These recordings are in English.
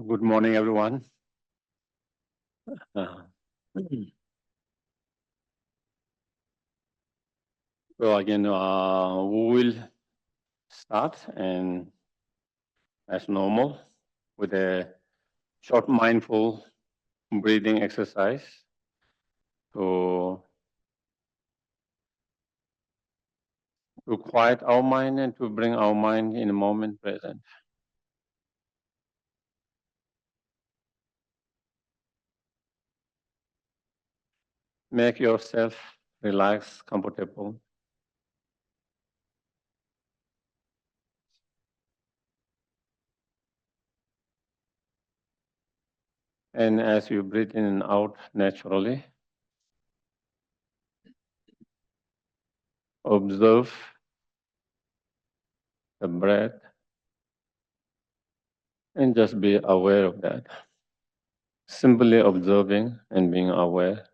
Good morning, everyone. Uh, so again, we will start and as normal with a short mindful breathing exercise to quiet our mind and to bring our mind in the moment present. Make yourself relaxed, comfortable. And as you breathe in and out naturally, observe the breath and just be aware of that. Simply observing and being aware.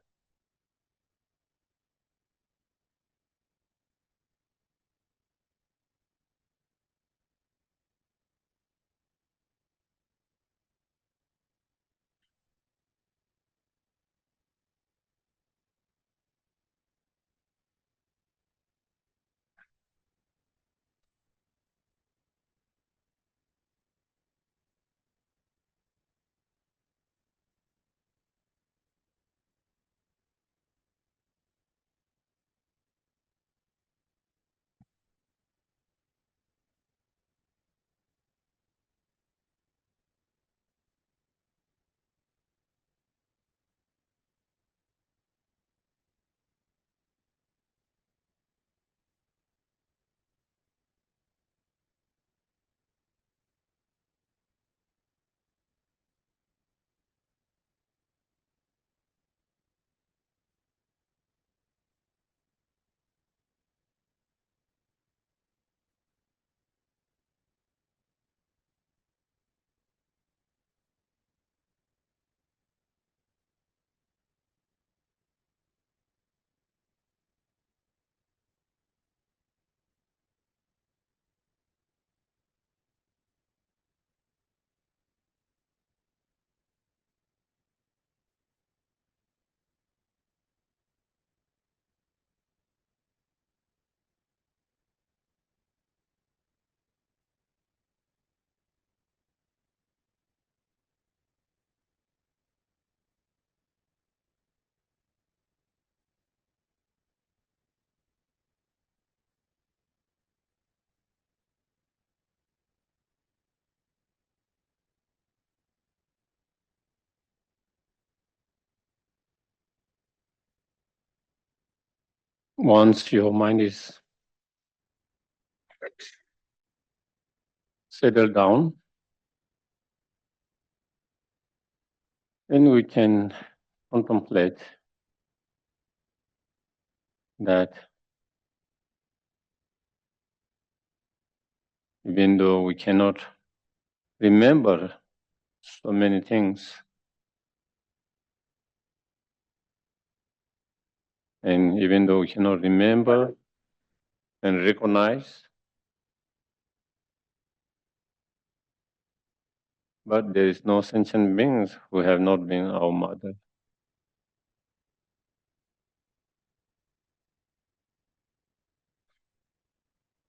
Once your mind is settled down, then we can contemplate that even though we cannot remember so many things, and even though we cannot remember and recognize, but there is no sentient beings who have not been our mother.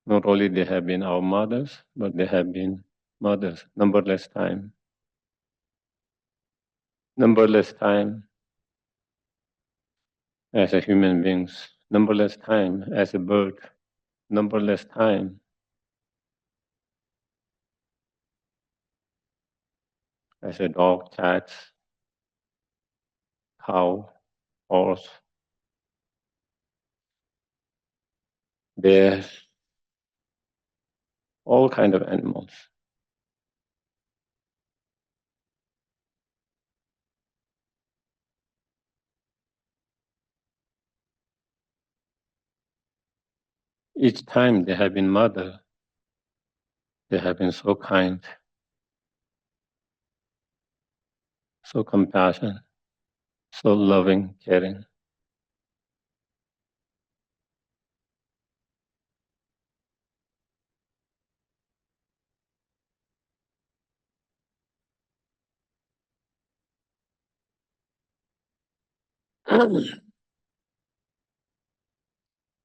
Not only they have been our mothers, but they have been mothers numberless time. Numberless time as a human beings, numberless time as a bird, numberless time as a dog, cat, cow, horse, bear, all kind of animals. Each time they have been mother, they have been so kind, so compassionate, so loving, caring.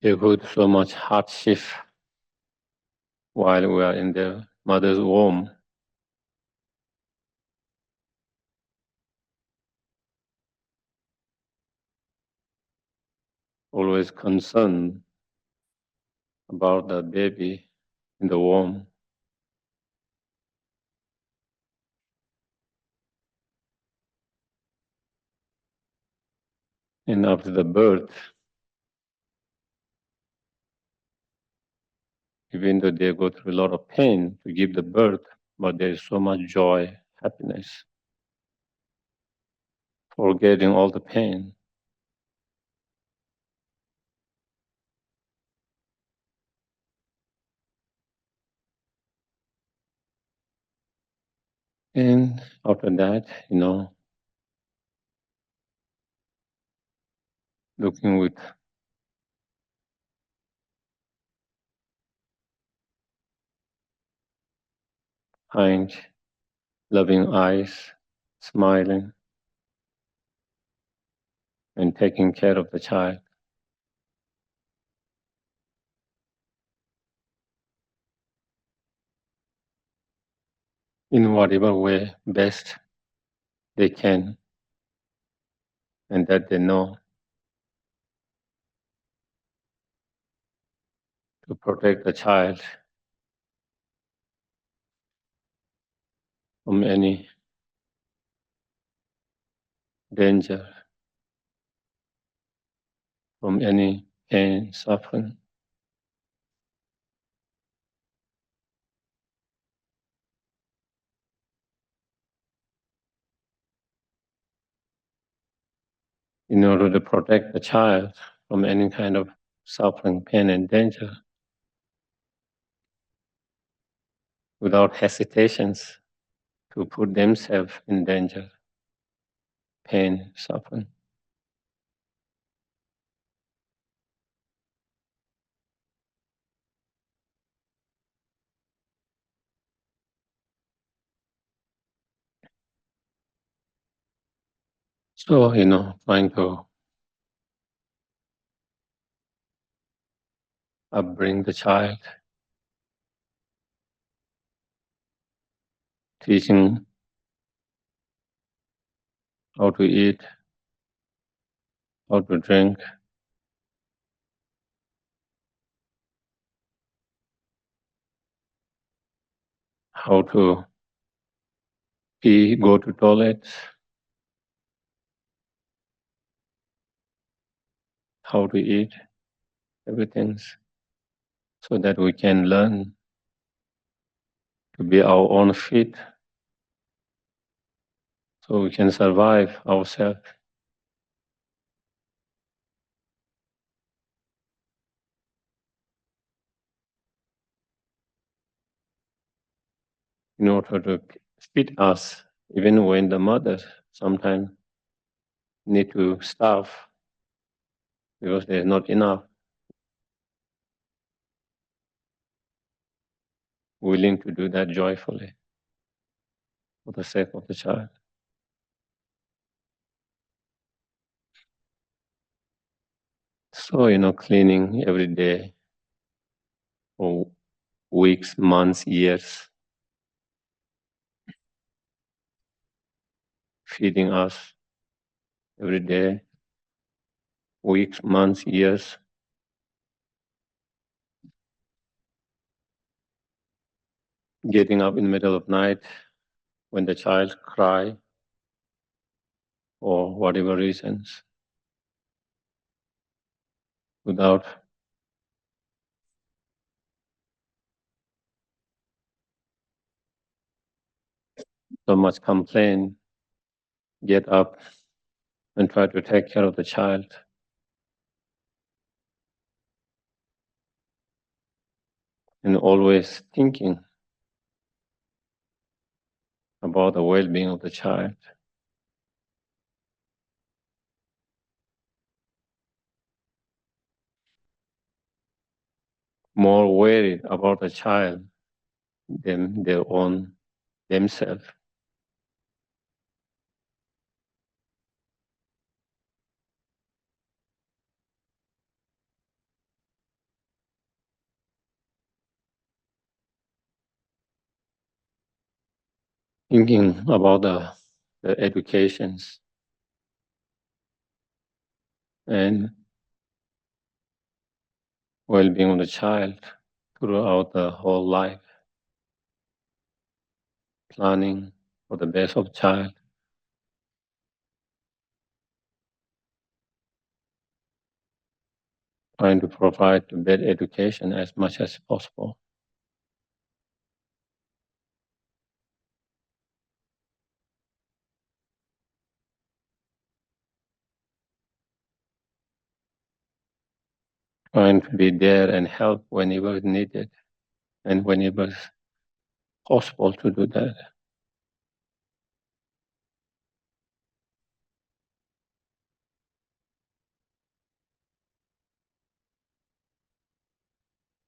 They go through so much hardship while we are in the mother's womb. Always concerned about the baby in the womb. And after the birth, even though they go through a lot of pain to give the birth, but there is so much joy, happiness, forgetting all the pain. And after that, looking with kind, loving eyes, smiling, and taking care of the child in whatever way best they can, and that they know to protect the child from any danger, from any pain, suffering. In order to protect the child from any kind of suffering, pain, and danger, without hesitations, to put themselves in danger, pain, suffering. So, trying to upbring the child, teaching how to eat, how to drink, how to pee, go to toilets, how to eat, everything, so that we can learn to be our own feet, so we can survive ourselves. In order to feed us, even when the mothers sometimes need to starve because there's not enough, willing to do that joyfully for the sake of the child. So, cleaning every day for weeks, months, years, feeding us every day, weeks, months, years, getting up in the middle of night when the child cry for whatever reasons, without so much complaint, get up and try to take care of the child. And always thinking about the well-being of the child. More worried about the child than their own themselves. thinking about the educations and well-being of the child throughout the whole life, planning for the best of the child, trying to provide the best education as much as possible. Trying to be there and help whenever needed and whenever possible to do that.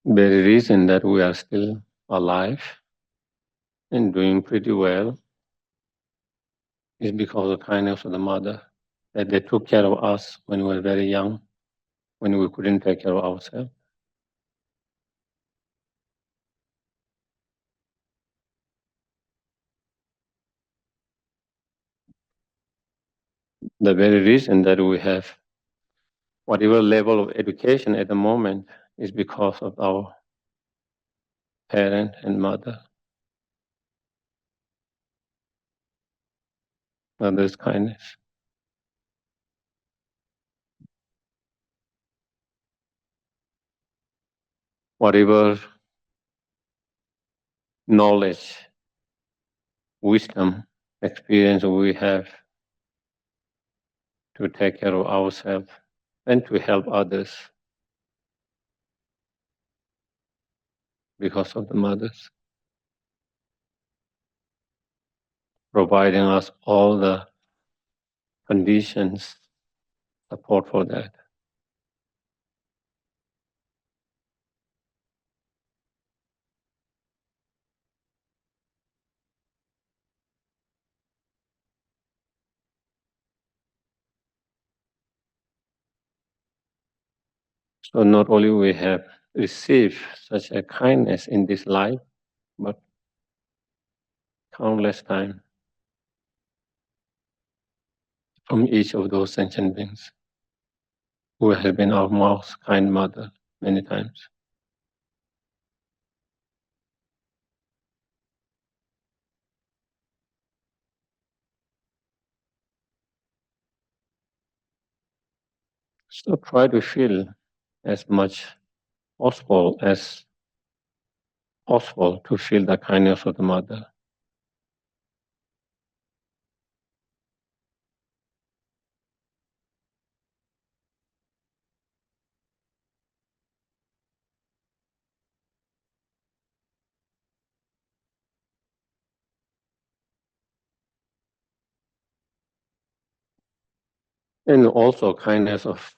Very reason that we are still alive and doing pretty well is because of the kindness of the mother, that they took care of us when we were very young, when we couldn't take care of ourselves. The very reason that we have whatever level of education at the moment is because of our parent and mother, mother's kindness. Whatever knowledge, wisdom, experience we have to take care of ourselves and to help others because of the mothers, providing us all the conditions, support for that. So not only we have received such a kindness in this life, but countless times from each of those sentient beings who have been our most kind mother many times. So try to feel as much possible as possible to feel the kindness of the mother. And also kindness of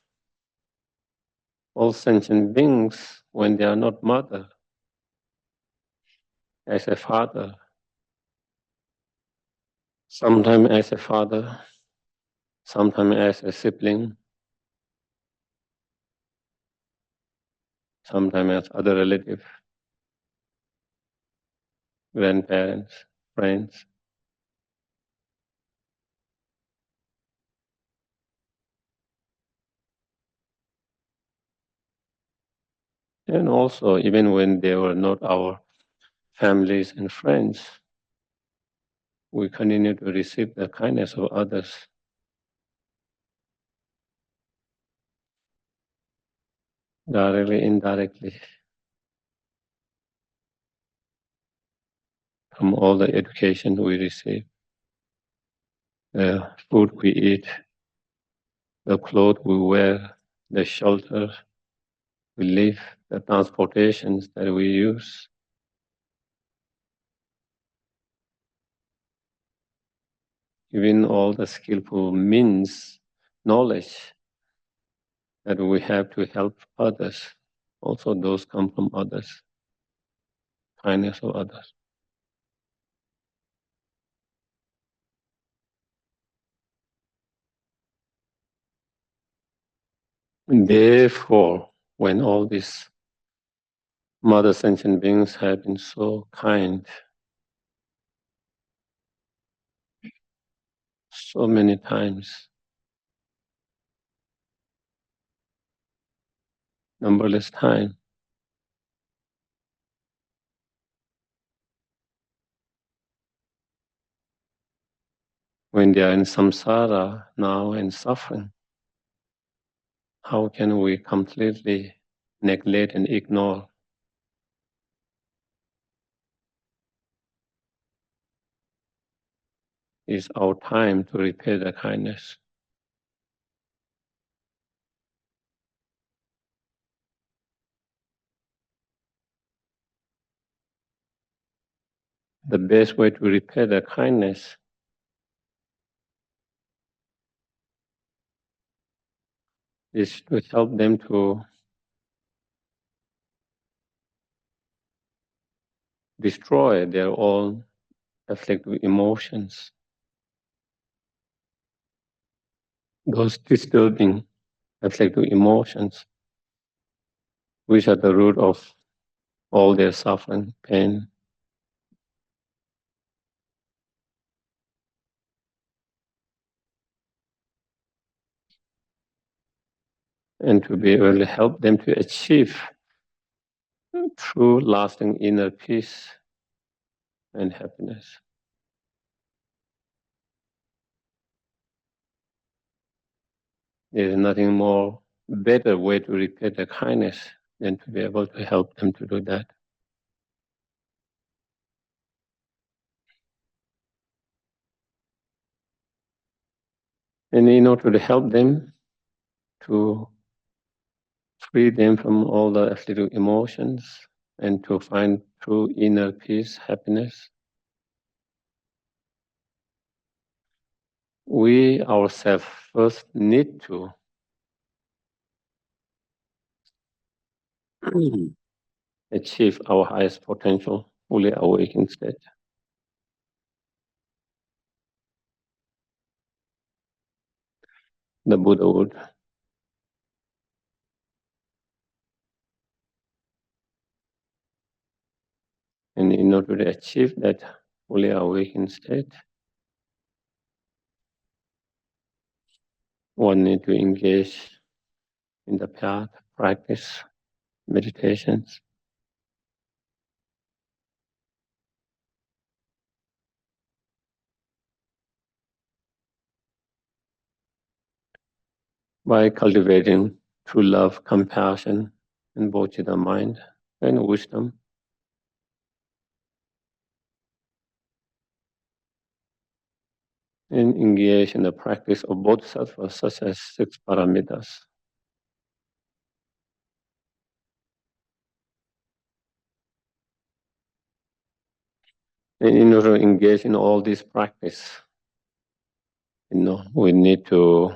all sentient beings when they are not mother, as a father, sometimes as a father, sometimes as a sibling, sometimes as other relative, grandparents, friends. And also, even when they were not our families and friends, we continue to receive the kindness of others, directly, indirectly, from all the education we receive, the food we eat, the clothes we wear, the shelter we live, the transportations that we use. Even all the skillful means, knowledge that we have to help others, also those come from others, kindness of others. And therefore, when all these mother sentient beings have been so kind, so many times, numberless times. When they are in samsara now and suffering, how can we completely neglect and ignore? It's our time to repay the kindness. The best way to repay the kindness is to help them to destroy their own afflictive emotions, those disturbing afflictive emotions, which are the root of all their suffering, pain. And to be able to help them to achieve true lasting inner peace and happiness. There is nothing more better way to repay the kindness than to be able to help them to do that. And in order to help them to free them from all the afflictive emotions and to find true inner peace, happiness, we ourselves first need to achieve our highest potential, fully awakened state. The Buddhahood. And in order to achieve that fully awakened state, one need to engage in the path, practice meditations. By cultivating true love, compassion, and bodhicitta mind and wisdom. And engage in the practice of bodhisattvas such as 6 paramitas. And in order to engage in all this practice, we need to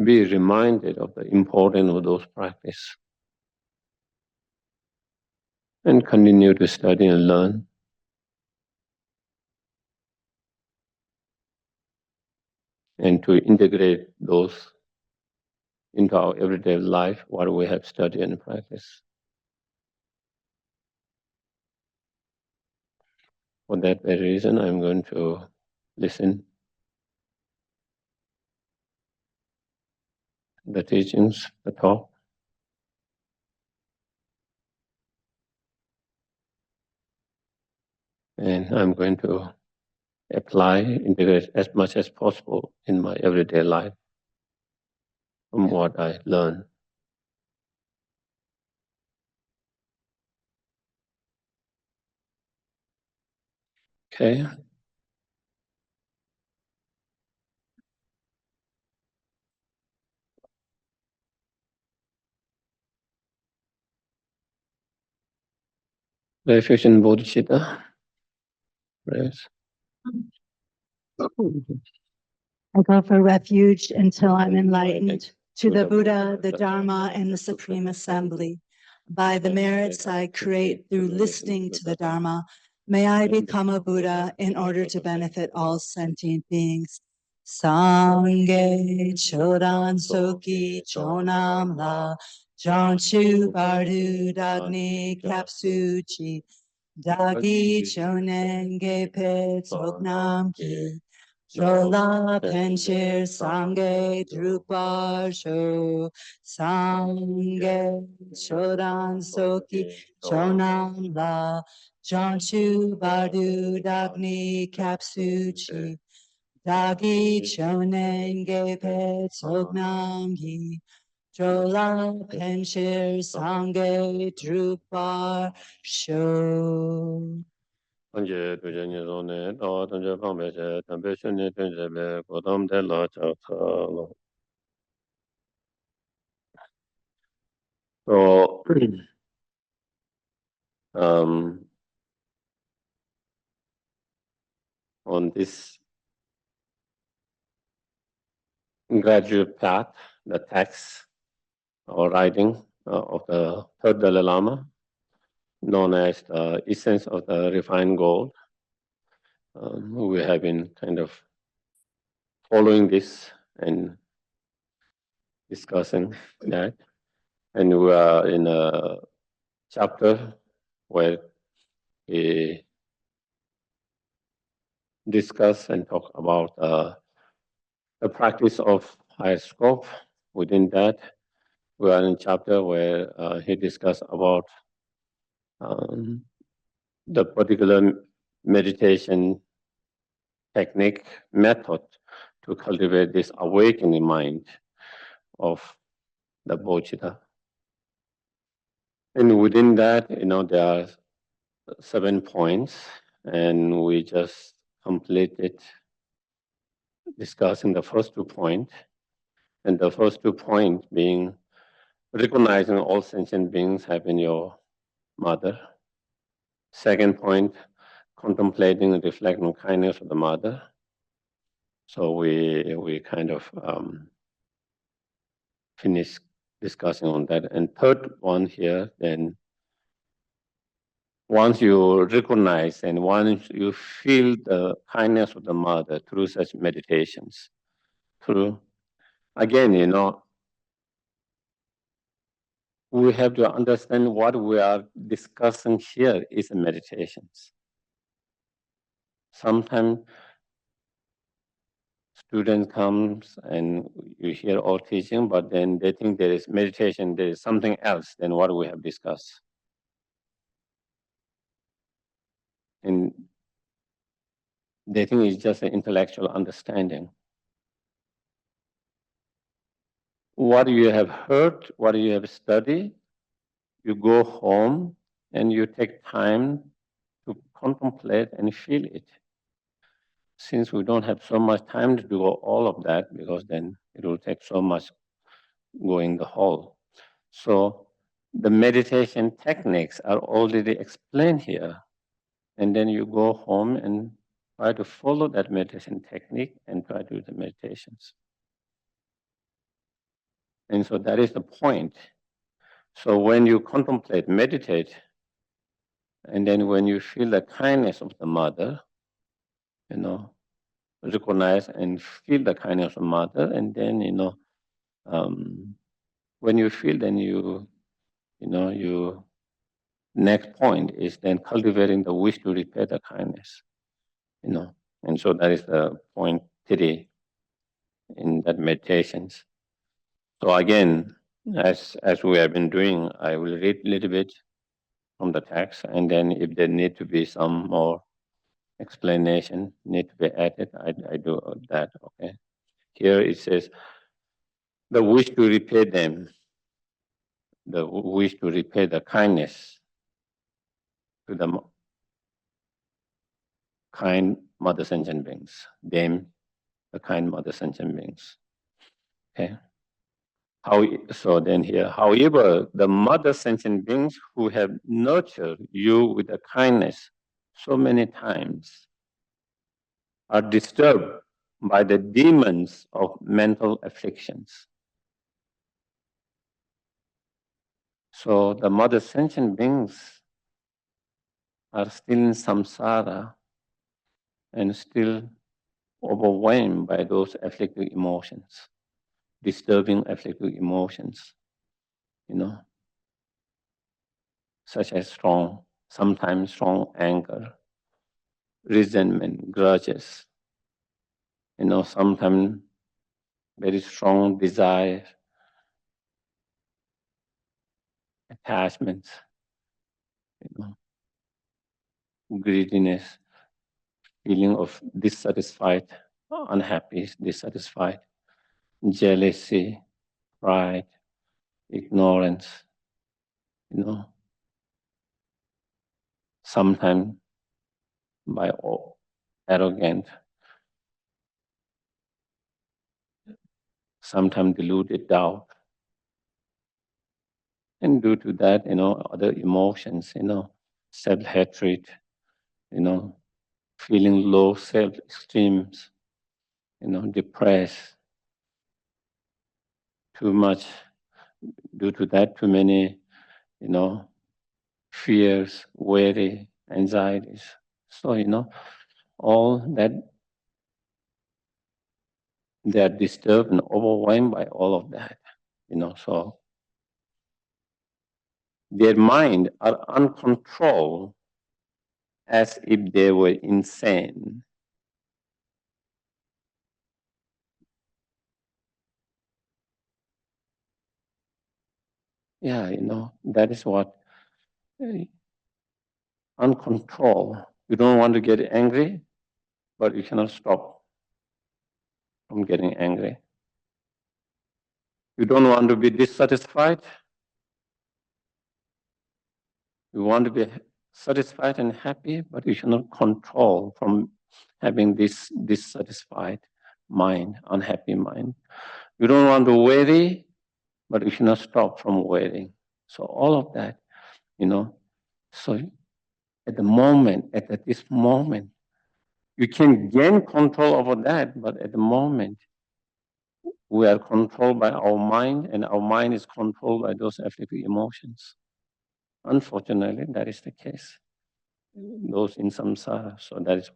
be reminded of the importance of those practices and continue to study and learn. And to integrate those into our everyday life, what we have studied and practiced. For that very reason, I'm going to listen the teachings, the talk, and I'm going to apply, integrate as much as possible in my everyday life from what I learn. Okay. Reflection bodhicitta. Yes. I go for refuge until I'm enlightened to the Buddha, the Dharma, and the Supreme Assembly. By the merits I create through listening to the Dharma, may I become a Buddha in order to benefit all sentient beings. Sangye Chodan Soki Chonam La Janchu Bardu Dagni Kapsuchi Dagi Chonen Gepe Tsoknam Ki Jola Penshir Sange Drupar Sho Sange Shodan Soki Chonam La Jonshu Bardu Dagni Kapsuchi Dagi Chonenge Pet Sognam Yi Jola Penshir Sange Drupar ShoAnje tuje nizone, dawa tanje pangpeche, tenpe shunni tunjebe, kodam de la chaksa. So, on this graduate path, the text or writing of the Third Dalai Lama, known as the essence of the refined gold, we have been kind of following this and discussing that. And we are in a chapter where we discuss and talk about the practice of higher scope. Within that, we are in a chapter where he discussed about um, the particular meditation technique method to cultivate this awakening mind of the bodhicitta. And within that, there are 7 points, and we just completed discussing the first 2 points. And the first 2 points being recognizing all sentient beings have been your mother. Second point, contemplating and reflecting on kindness of the mother. So we kind of finished discussing on that. And third one here, then once you recognize and once you feel the kindness of the mother through such meditations, through again, we have to understand what we are discussing here is meditations. Sometimes student comes and you hear all teaching, but then they think there is meditation, there is something else than what we have discussed. And they think it's just an intellectual understanding. What you have heard, what you have studied, you go home and you take time to contemplate and feel it. Since we don't have so much time to do all of that, because then it will take so much going the whole. So the meditation techniques are already explained here. And then you go home and try to follow that meditation technique and try to do the meditations. And so that is the point. So when you contemplate, meditate, and then when you feel the kindness of the mother, recognize and feel the kindness of mother, and then when you feel, then you next point is then cultivating the wish to repay the kindness, and so that is the point 3 in that meditations. So again, as we have been doing, I will read a little bit from the text, and then if there need to be some more explanation need to be added, I do that. Okay. Here it says the wish to repay them, the wish to repay the kindness to the kind mother sentient beings, them, the kind mother sentient beings. Okay. So then here, however, the mother sentient beings who have nurtured you with the kindness so many times are disturbed by the demons of mental afflictions. So the mother sentient beings are still in samsara and still overwhelmed by those afflictive emotions, disturbing afflictive emotions, such as sometimes strong anger, resentment, grudges, Sometimes very strong desire, attachments, greediness, feeling of dissatisfied, unhappy, dissatisfied, jealousy, pride, ignorance, sometimes by arrogant, sometimes deluded doubt. And due to that, other emotions, self-hatred, feeling low self-esteem, depressed, too much. Due to that, too many, fears, worry, anxieties. So, all that they are disturbed and overwhelmed by all of that, so their mind are uncontrolled as if they were insane. Yeah, that is what uncontrolled. You don't want to get angry, but you cannot stop from getting angry. You don't want to be dissatisfied. You want to be satisfied and happy, but you cannot control from having this dissatisfied mind, unhappy mind. You don't want to worry, but you cannot stop from worrying. So all of that, so at the moment, at this moment, you can gain control over that, but at the moment, we are controlled by our mind, and our mind is controlled by those afflictive emotions. Unfortunately, that is the case. Those in samsara. So that is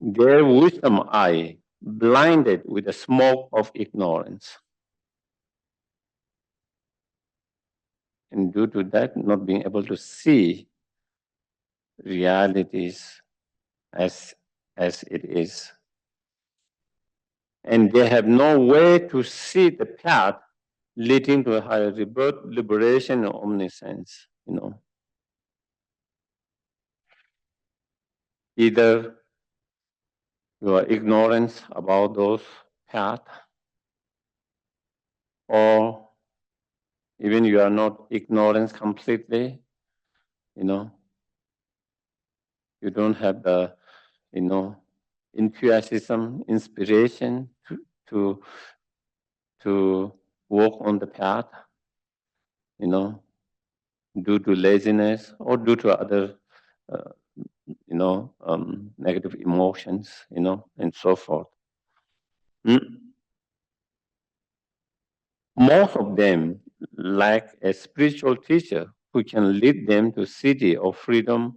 their wisdom eye blinded with the smoke of ignorance. And due to that, not being able to see realities as it is. And they have no way to see the path leading to a higher rebirth, liberation, and omniscience. Either you are ignorant about those paths, or even you are not ignorant completely, you don't have the, enthusiasm, inspiration to walk on the path, due to laziness or due to other, negative emotions, and so forth. Most of them lack a spiritual teacher who can lead them to city of freedom,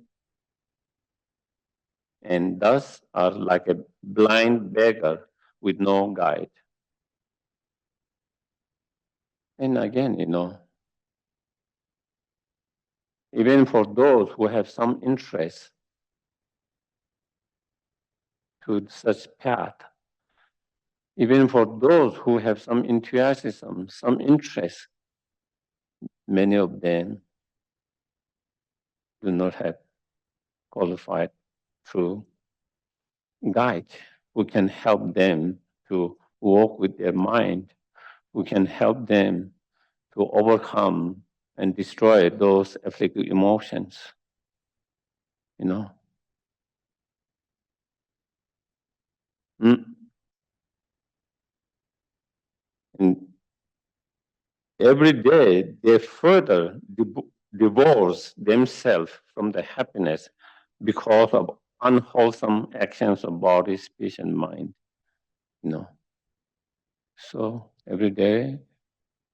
and thus are like a blind beggar with no guide. And again, even for those who have some interest to such path, even for those who have some enthusiasm, some interest, many of them do not have qualified true guide who can help them to walk with their mind, who can help them to overcome and destroy those afflictive emotions. And every day they further divorce themselves from the happiness because of unwholesome actions of body, speech, and mind. So every day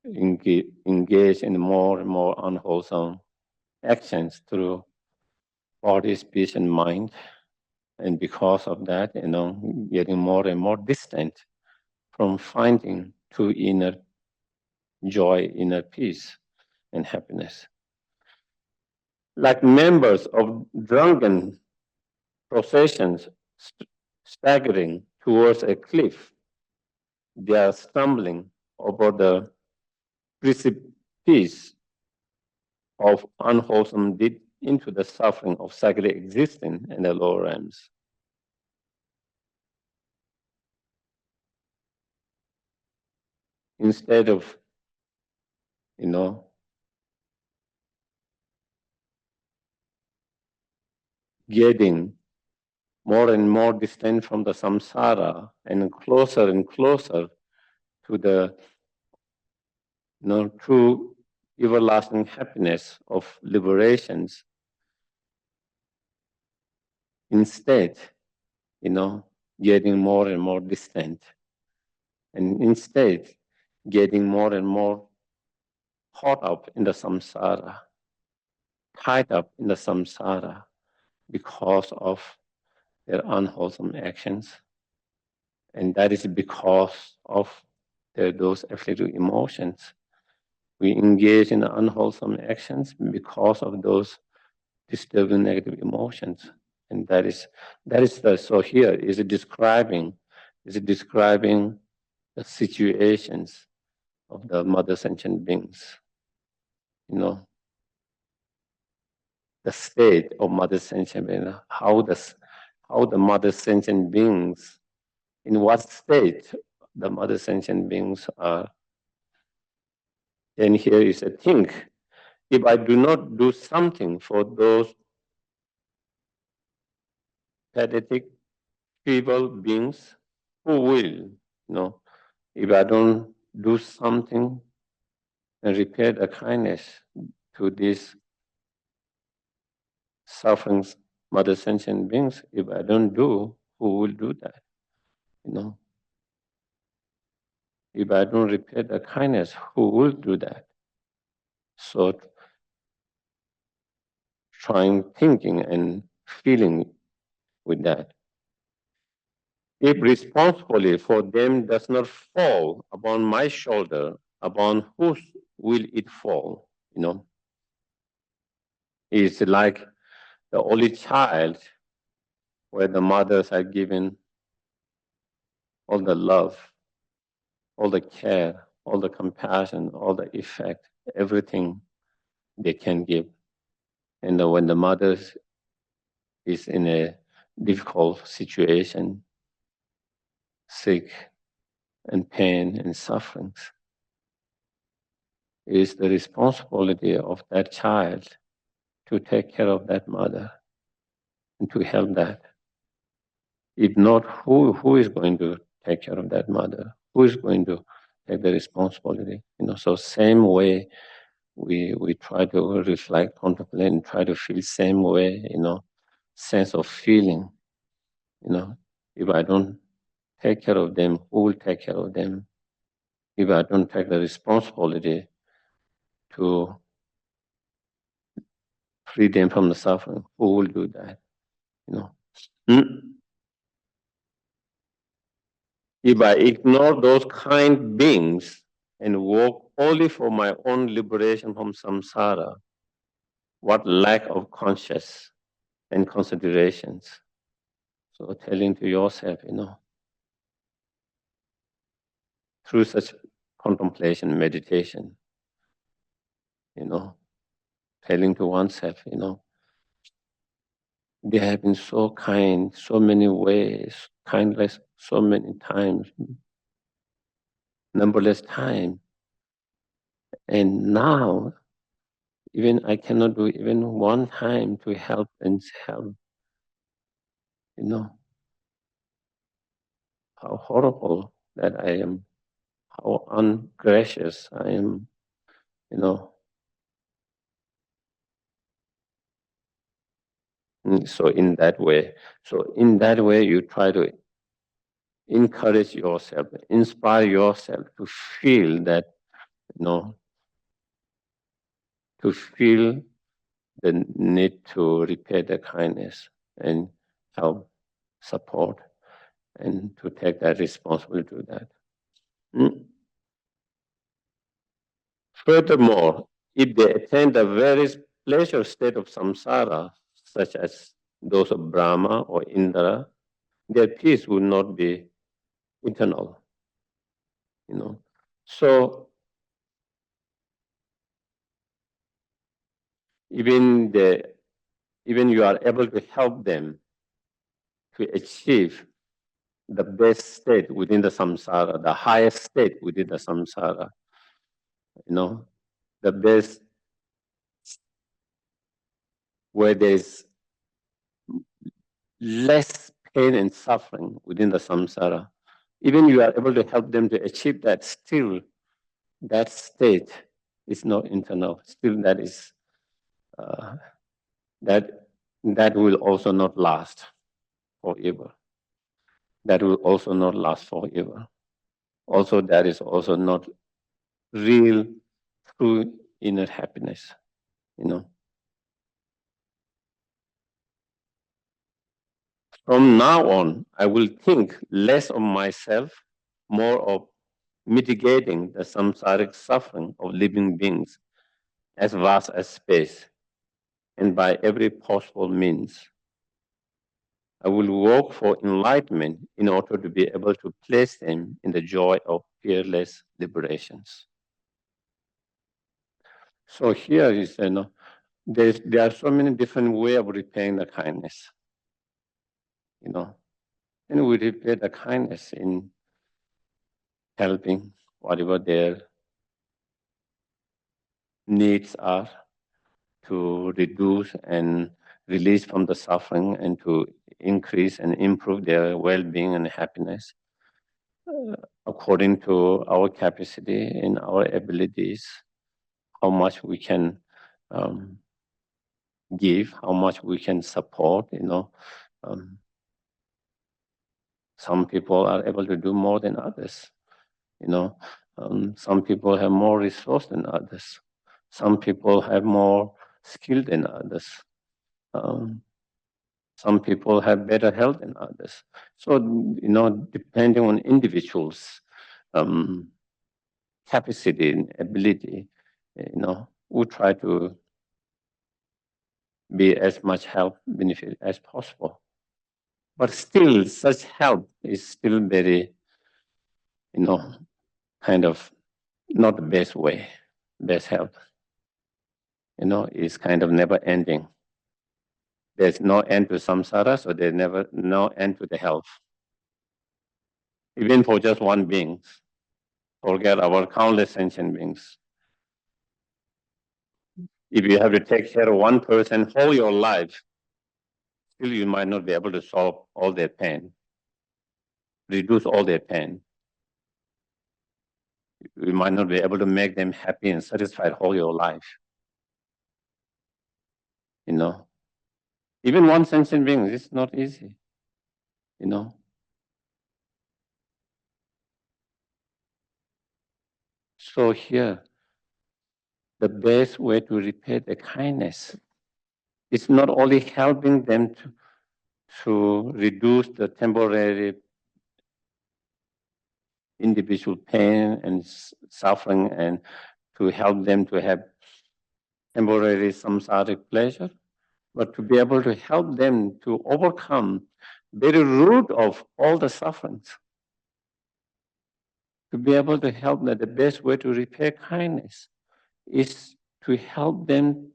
engage in more and more unwholesome actions through body, speech, and mind. And because of that, getting more and more distant from finding true inner joy, inner peace, and happiness. Like members of drunken processions staggering towards a cliff. They are stumbling over the precipice of unwholesome deed into the suffering of cyclic existence in the lower realms. Instead of, getting more and more distant from the samsara and closer to the true everlasting happiness of liberations. Instead, getting more and more distant, and instead getting more and more caught up in the samsara, tied up in the samsara because of their unwholesome actions. And that is because of those afflictive emotions. We engage in unwholesome actions because of those disturbing negative emotions. And so here is describing the situations of the mother sentient beings. The state of mother sentient beings, how the mother sentient beings, in what state the mother sentient beings are. And here is a think. If I do not do something for those pathetic, feeble beings, who will? If I don't do something and repair the kindness to these suffering mother sentient beings, if I don't do, who will do that? If I don't repair the kindness, who will do that? So thinking and feeling with that. If responsibility for them does not fall upon my shoulder, upon whose will it fall? It's like the only child where the mothers are given all the love, all the care, all the compassion, all the effect, everything they can give. And when the mother is in a difficult situation, sick and pain and sufferings, it is the responsibility of that child to take care of that mother and to help that. If not, who is going to take care of that mother? Who is going to take the responsibility? So same way we try to reflect, contemplate, and try to feel same way, sense of feeling. If I don't take care of them, who will take care of them? If I don't take the responsibility to free them from the suffering, who will do that? If I ignore those kind beings and work only for my own liberation from samsara, what lack of conscience and considerations. So telling to yourself, through such contemplation, meditation, telling to oneself, they have been so kind, so many ways, kindness so many times, numberless times. And now, even I cannot do even one time to help and help. How horrible that I am, how ungracious I am, So in that way, you try to encourage yourself, inspire yourself to feel that, to feel the need to repay the kindness and help, support, and to take that responsibility to that. Furthermore, if they attain the various pleasure state of samsara, such as those of Brahma or Indra, their peace will not be eternal. So even you are able to help them to achieve the best state within the samsara, the highest state within the samsara, the best where there's less pain and suffering within the samsara. Even you are able to help them to achieve that, still that state is not internal. Still that is that will also not last forever. That will also not last forever. Also, that is also not real, true inner happiness. From now on, I will think less of myself, more of mitigating the samsaric suffering of living beings as vast as space, and by every possible means. I will work for enlightenment in order to be able to place them in the joy of fearless liberations. So here is, there are so many different ways of repaying the kindness, and we repay the kindness in helping whatever their needs are to reduce and release from the suffering and to increase and improve their well-being and happiness according to our capacity and our abilities, how much we can give, how much we can support, some people are able to do more than others, some people have more resource than others. Some people have more skill than others. Some people have better health than others. So, depending on individuals' capacity and ability, we try to be as much help benefit as possible. But still, such help is still very, kind of not the best way. Best help, is kind of never ending. There's no end to samsara, so there's never no end to the help. Even for just one being, forget our countless sentient beings. If you have to take care of one person whole your life, still you might not be able to solve all their pain, reduce all their pain. You might not be able to make them happy and satisfied all your life. Even one sentient being is not easy. So here, the best way to repay the kindness is not only helping them to reduce the temporary individual pain and suffering and to help them to have temporary samsaric pleasure, but to be able to help them to overcome the very root of all the sufferings. To be able to help them, the best way to repay kindness is to help them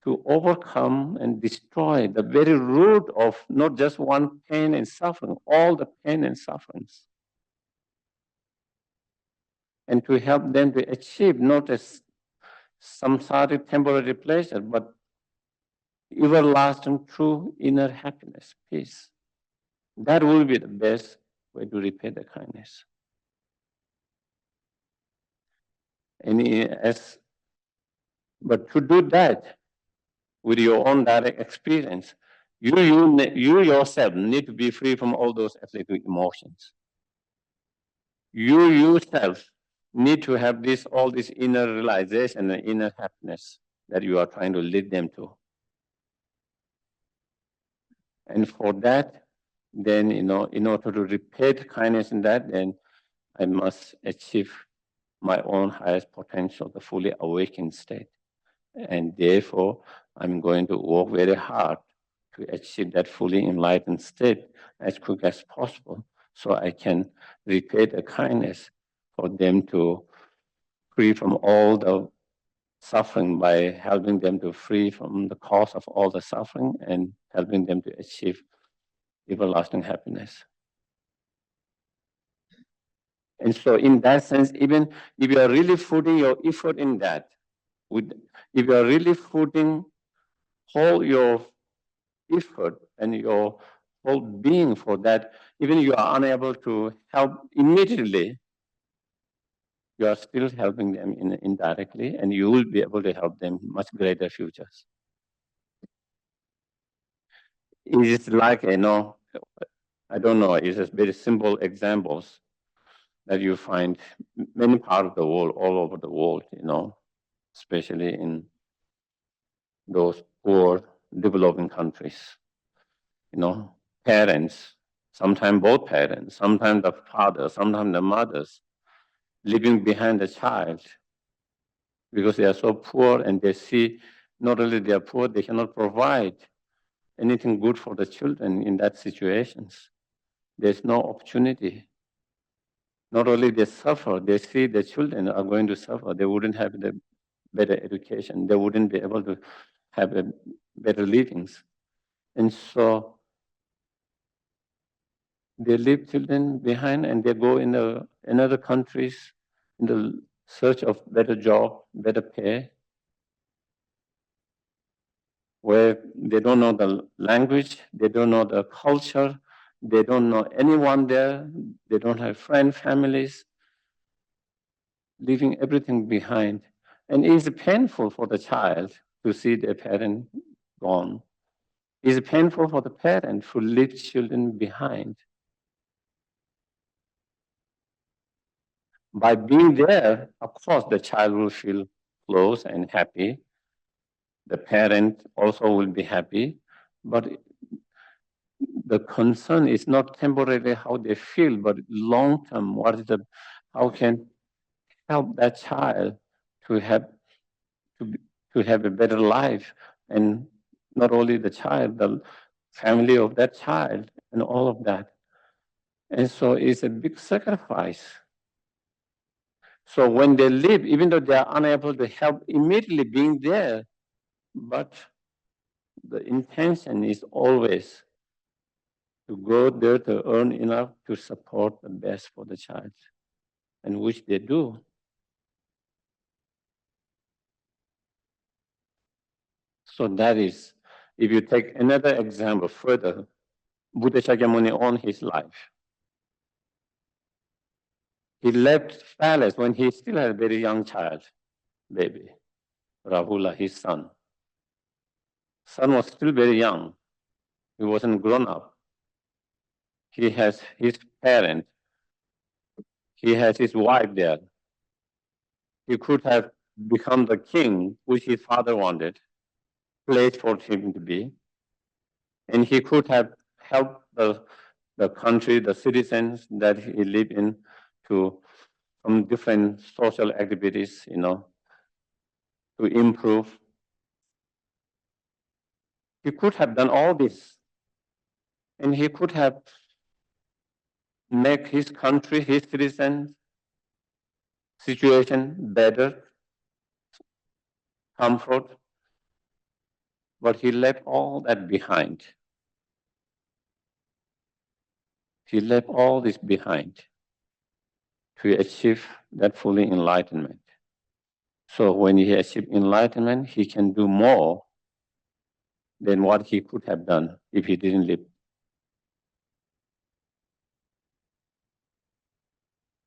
to overcome and destroy the very root of not just one pain and suffering, all the pain and sufferings. And to help them to achieve not as samsaric temporary pleasure, but everlasting true inner happiness, peace. That will be the best way to repay the kindness. But to do that with your own direct experience, you yourself need to be free from all those afflictive emotions. You yourself need to have all this inner realization and inner happiness that you are trying to lead them to. And for that, then, in order to repay the kindness in that, then I must achieve my own highest potential, the fully awakened state. And therefore, I'm going to work very hard to achieve that fully enlightened state as quick as possible so I can recreate a kindness for them to free from all the suffering by helping them to free from the cause of all the suffering and helping them to achieve everlasting happiness. And so in that sense, even if you are really putting your effort in that, if you are really putting all your effort and your whole being for that, even you are unable to help immediately, you are still helping them indirectly, and you will be able to help them much greater futures. It is like, I don't know, it's just very simple examples that you find many parts of the world, all over the world, especially in those poor developing countries. Parents, sometimes both parents, sometimes the father, sometimes the mothers, leaving behind the child because they are so poor and they see not only they are poor, they cannot provide anything good for the children in that situations. There's no opportunity. Not only they suffer, they see the children are going to suffer. They wouldn't have the better education. They wouldn't be able to have a better livings. And so they leave children behind and they go in other countries in the search of better job, better pay, where they don't know the language, they don't know the culture, they don't know anyone there, they don't have friends, families, leaving everything behind. And it's painful for the child to see their parent gone. It's painful for the parent who leave children behind. By being there, of course, the child will feel close and happy. The parent also will be happy. But the concern is not temporarily how they feel, but long term, how can help that child to have to have a better life, and not only the child, the family of that child, and all of that. And so it's a big sacrifice. So when they leave, even though they are unable to help immediately being there, but the intention is always to go there to earn enough to support the best for the child, and which they do. So that is, if you take another example further, Buddha Shakyamuni on his life. He left palace when he still had a very young child, baby, Rahula, his son. Son was still very young. He wasn't grown up. He has his parent. He has his wife there. He could have become the king, which his father wanted, place for him to be. And he could have helped the country, the citizens that he lived in to from different social activities, to improve. He could have done all this. And he could have make his country, his citizens' situation better, comfort, but he left all that behind. He left all this behind to achieve that fully enlightenment. So when he achieved enlightenment, he can do more than what he could have done if he didn't live.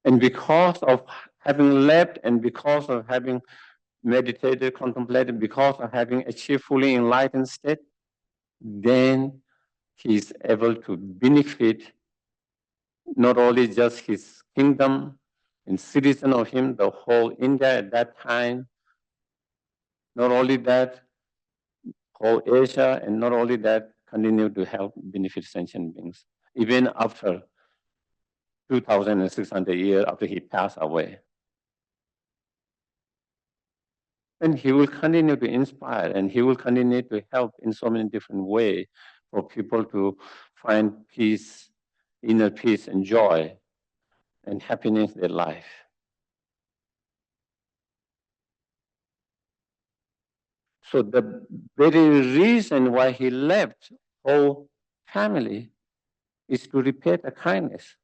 And because of having left and because of having meditated, contemplated, because of having achieved fully enlightened state, then he is able to benefit not only just his kingdom and citizen of him, the whole India at that time, not only that, whole Asia, and not only that, continue to help benefit sentient beings, even after 2,600 years after he passed away. And he will continue to inspire and he will continue to help in so many different ways for people to find peace inner peace and joy and happiness in their life. So the very reason why he left whole family is to repay the kindness,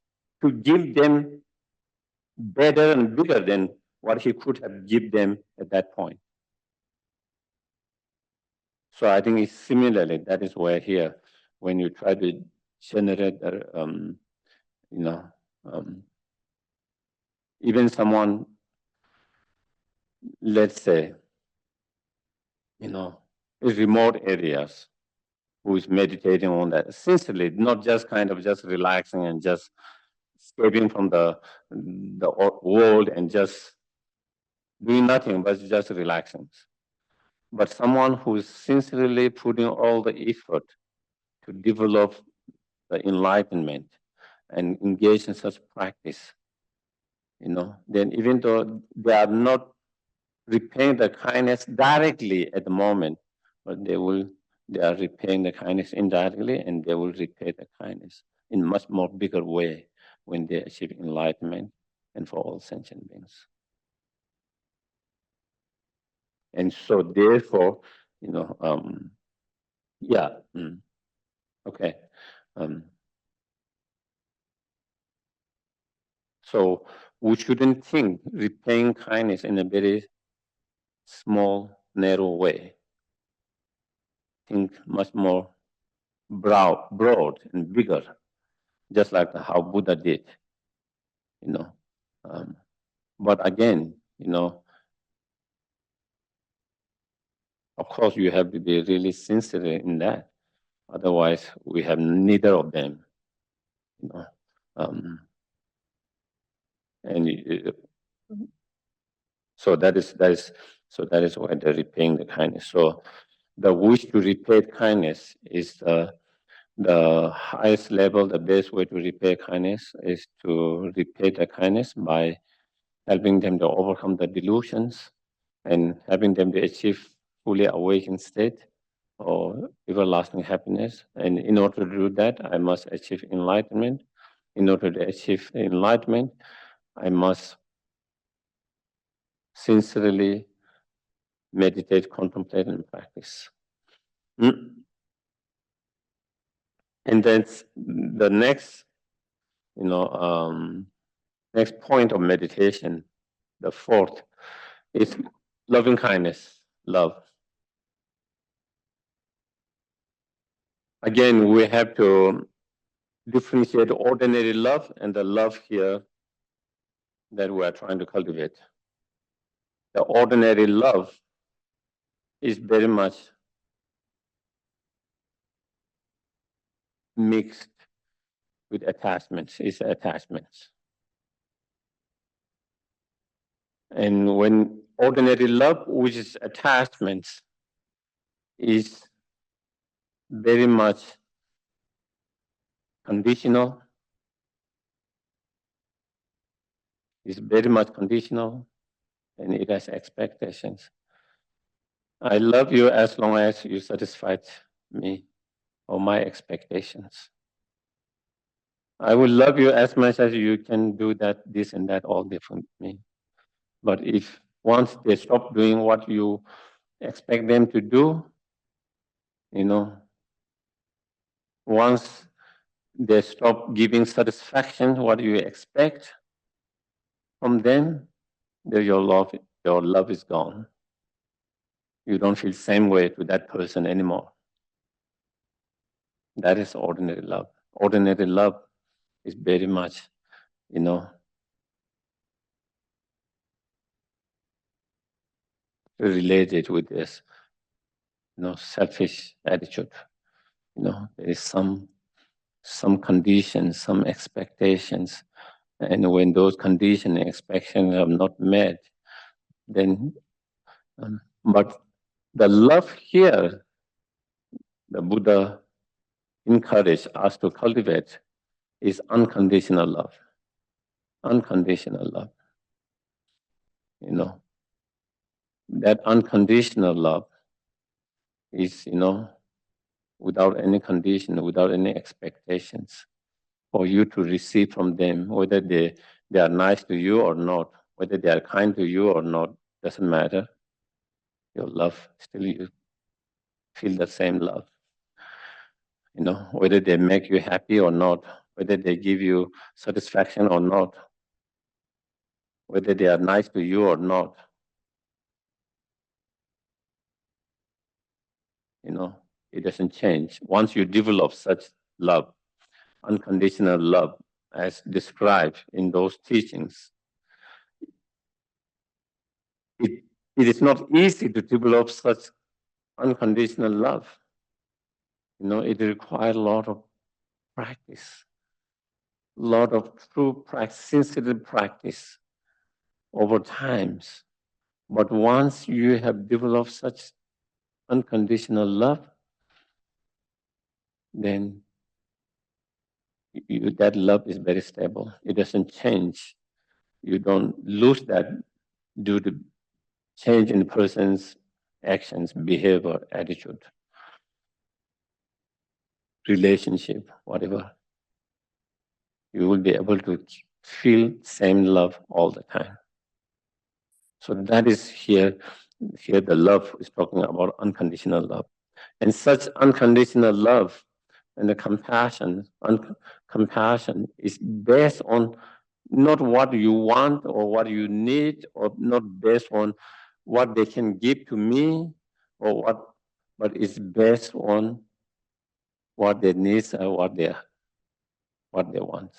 to give them better and bigger than what he could have given them at that point. So I think it's similarly, that is where here, when you try to generate, even someone, let's say, in remote areas, who is meditating on that, sincerely, not just kind of just relaxing and just escaping from the world and just doing nothing, but just relaxing. But someone who is sincerely putting all the effort to develop the enlightenment and engage in such practice, then even though they are not repaying the kindness directly at the moment, but they are repaying the kindness indirectly, and they will repay the kindness in much more bigger way when they achieve enlightenment and for all sentient beings. And so therefore, yeah, okay. So we shouldn't think repaying kindness in a very small, narrow way. Think much more broad and bigger, just like how Buddha did, But again, of course, you have to be really sincere in that. Otherwise, we have neither of them, and so that is why they're repaying the kindness. So the wish to repay kindness is the highest level. The best way to repay kindness is to repay the kindness by helping them to overcome the delusions and helping them to achieve fully awakened state or everlasting happiness. And in order to do that, I must achieve enlightenment. In order to achieve enlightenment, I must sincerely meditate, contemplate, and practice. And then the next, next point of meditation, the fourth, is loving kindness, love. Again, we have to differentiate ordinary love and the love here that we are trying to cultivate. The ordinary love is very much mixed with attachments, is attachments. And when ordinary love, which is attachments, is very much conditional, and it has expectations. I love you as long as you satisfy me or my expectations. I will love you as much as you can do that, this and that, all different me. But if once they stop doing what you expect them to do, once they stop giving satisfaction what you expect from them, then your love is gone. You don't feel the same way to that person anymore. That is ordinary love. Ordinary love is very much, related with this, selfish attitude. There is some conditions, some expectations, and when those conditions and expectations are not met, then, but the love here, the Buddha encouraged us to cultivate is unconditional love. Unconditional love. That unconditional love is, without any condition, without any expectations. for you to receive from them, whether they are nice to you or not, whether they are kind to you or not, doesn't matter. Your love, still you feel the same love. Whether they make you happy or not, whether they give you satisfaction or not, whether they are nice to you or not, it doesn't change. Once you develop such love, unconditional love, as described in those teachings, it is not easy to develop such unconditional love. It requires a lot of practice, a lot of true practice, sincere practice over times. But once you have developed such unconditional love, then that love is very stable. It doesn't change. You don't lose that due to change in the person's actions, behavior, attitude, relationship, whatever. You will be able to feel same love all the time. So that is here the love is talking about unconditional love. And such unconditional love and the compassion is based on not what you want or what you need, or not based on what they can give to me or what, but it's based on what they need or what they want.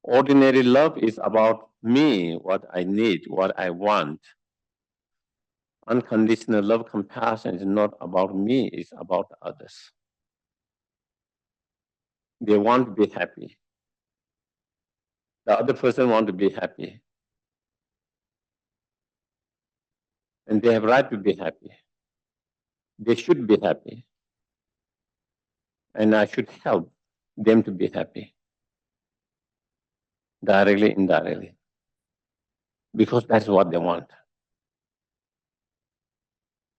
Ordinary love is about me, what I need, what I want. Unconditional love, compassion is not about me, it's about others. They want to be happy. The other person wants to be happy. And they have right to be happy. They should be happy. And I should help them to be happy. Directly, indirectly. Because that's what they want.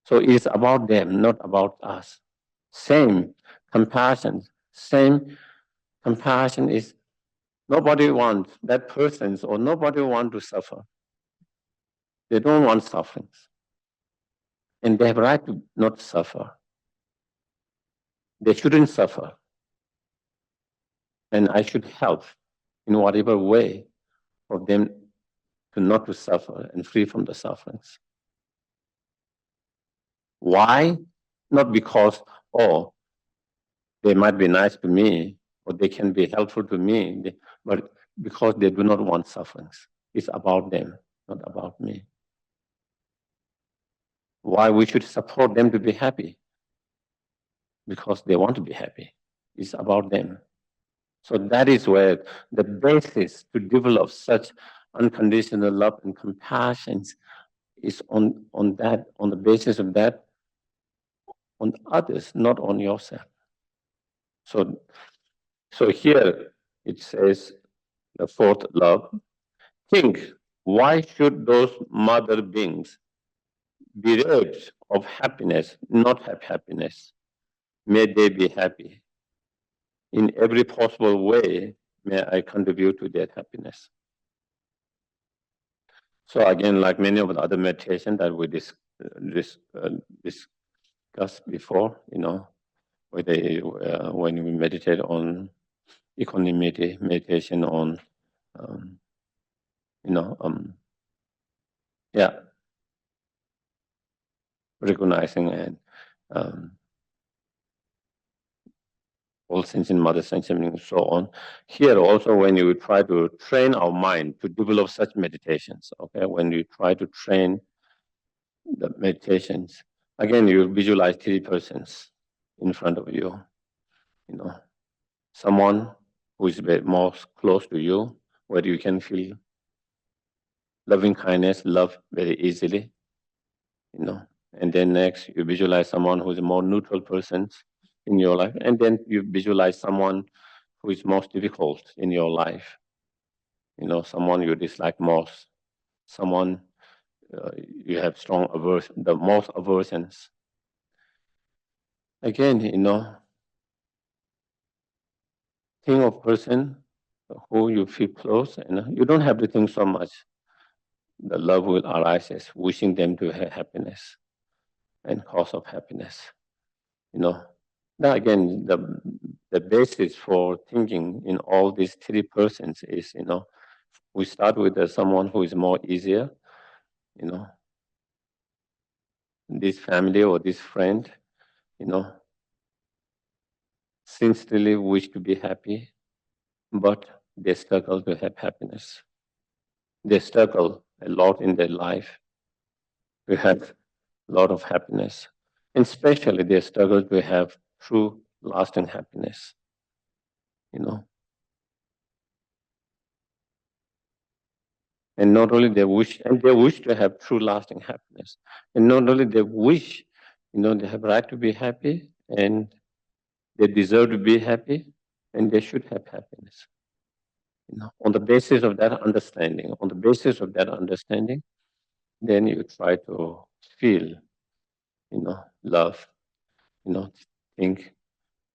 So it's about them, not about us. Same compassion is nobody wants that person, or nobody wants to suffer. They don't want sufferings. And they have right to not suffer. They shouldn't suffer. And I should help in whatever way for them to not to suffer and free from the sufferings. Why? Not because, they might be nice to me or they can be helpful to me, but because they do not want sufferings. It's about them, not about me. Why we should support them to be happy? Because they want to be happy. It's about them. So that is where the basis to develop such unconditional love and compassion is on the basis of that, on others, not on yourself. So here it says the fourth love. Think, why should those mother beings bereft of happiness not have happiness? May they be happy. In every possible way, may I contribute to their happiness. So again, like many of the other meditation that we discussed before, when we meditate on equanimity, meditation on, recognizing and all sense in mother sense and so on. Here also, when you try to train our mind to develop such meditations, okay, when you try to train the meditations, again, you visualize three persons in front of you, someone who is most close to you, where you can feel loving kindness, love very easily, and then next you visualize someone who is a more neutral person in your life, and then you visualize someone who is most difficult in your life, someone you dislike most, someone you have strong aversion, the most aversions. Again, think of person who you feel close, and you don't have to think so much. The love will arise as wishing them to have happiness and cause of happiness. Now again, the basis for thinking in all these three persons is, we start with someone who is more easier, you know, this family or this friend, sincerely wish to be happy, but they struggle to have happiness. They struggle a lot in their life to have a lot of happiness. And especially they struggle to have true lasting happiness, And not only they wish, and they wish to have true lasting happiness. And not only they wish, they have right to be happy and they deserve to be happy and they should have happiness. On the basis of that understanding, then you try to feel, love, think,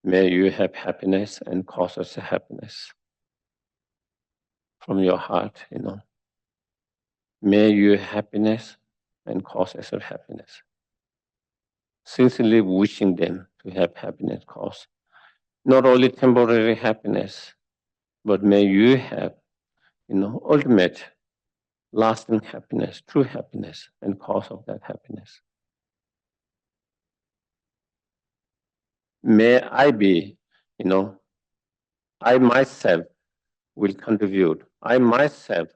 may you have happiness and cause us happiness from your heart, May you have happiness and cause us happiness. Sincerely wishing them to have happiness cause not only temporary happiness, but may you have, ultimate lasting happiness, true happiness, and cause of that happiness. May I be, I myself will contribute. I myself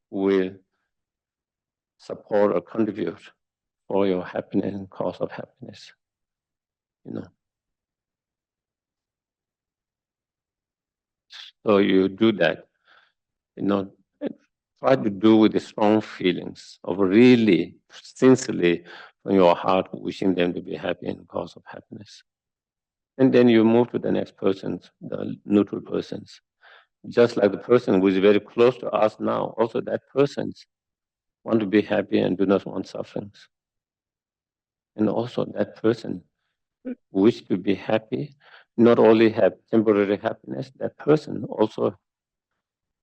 will support or contribute for your happiness and cause of happiness. So you do that, try to do with the strong feelings of really, sincerely, from your heart, wishing them to be happy and cause of happiness. And then you move to the next persons, the neutral persons. Just like the person who is very close to us now, also that persons want to be happy and do not want sufferings. And also that person wish to be happy, not only have temporary happiness, that person also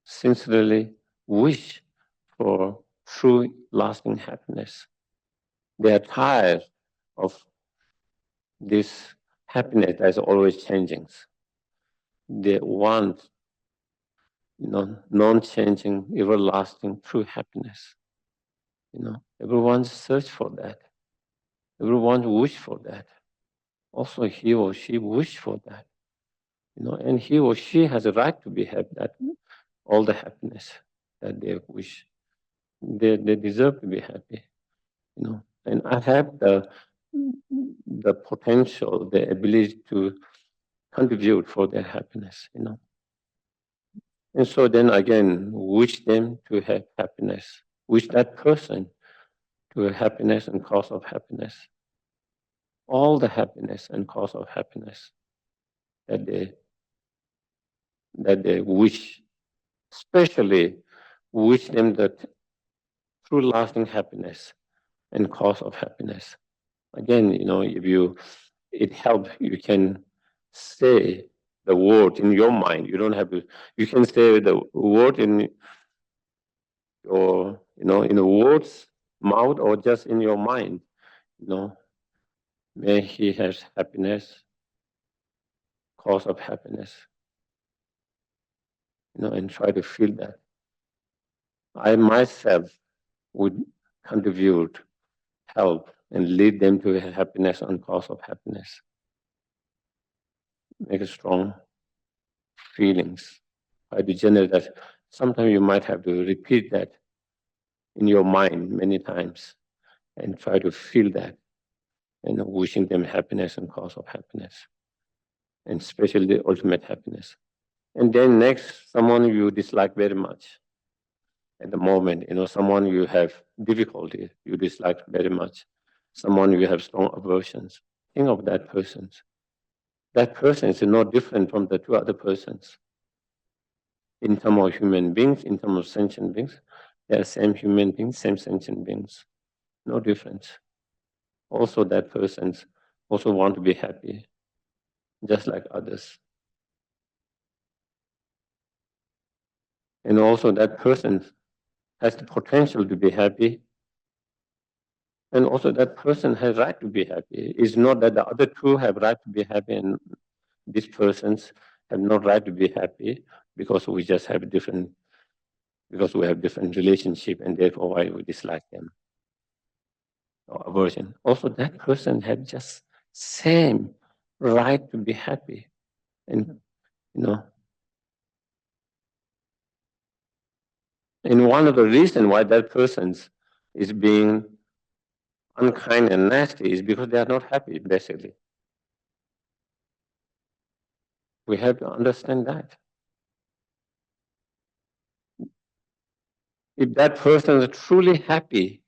sincerely wish for true lasting happiness. They are tired of this happiness that is always changing. They want, non-changing, everlasting, true happiness. Everyone search for that. Everyone wish for that. Also, he or she wish for that. And he or she has a right to be happy. That all the happiness that they wish, they deserve to be happy. And I have the potential, the ability to contribute for their happiness. And so then again, wish them to have happiness. Wish that person to have happiness and cause of happiness. All the happiness and cause of happiness that they wish, especially wish them that true lasting happiness and cause of happiness. Again, if it helps, you can say the word in your mind. You don't have to, you can say the word in your, in a word's mouth or just in your mind, may he have happiness, cause of happiness, and try to feel that. I myself would contribute, help, and lead them to happiness and cause of happiness. Make a strong feelings. Try to generate that. Sometimes you might have to repeat that in your mind many times and try to feel that and wishing them happiness and cause of happiness, and especially the ultimate happiness. And then next, someone you dislike very much at the moment, someone you have difficulty, you dislike very much, someone you have strong aversions. Think of that person. That person is no different from the two other persons. In terms of human beings, in terms of sentient beings, they are same human beings, same sentient beings. No difference. Also, that persons also want to be happy, just like others. and also that person has the potential to be happy, and also that person has right to be happy. It's not that the other two have right to be happy and these persons have no right to be happy because we just have different, because we have different relationship and therefore why we dislike them or aversion. Also that person has just same right to be happy. And and one of the reasons why that person is being unkind and nasty is because they are not happy, basically. We have to understand that. If that person is truly happy,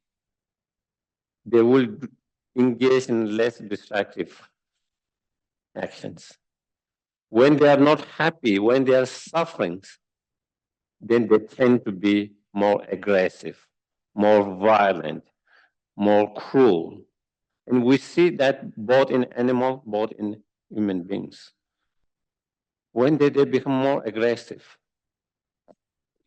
they will engage in less destructive actions. When they are not happy, when they are suffering, then they tend to be more aggressive, more violent, more cruel. And we see that both in animals, both in human beings. When they become more aggressive,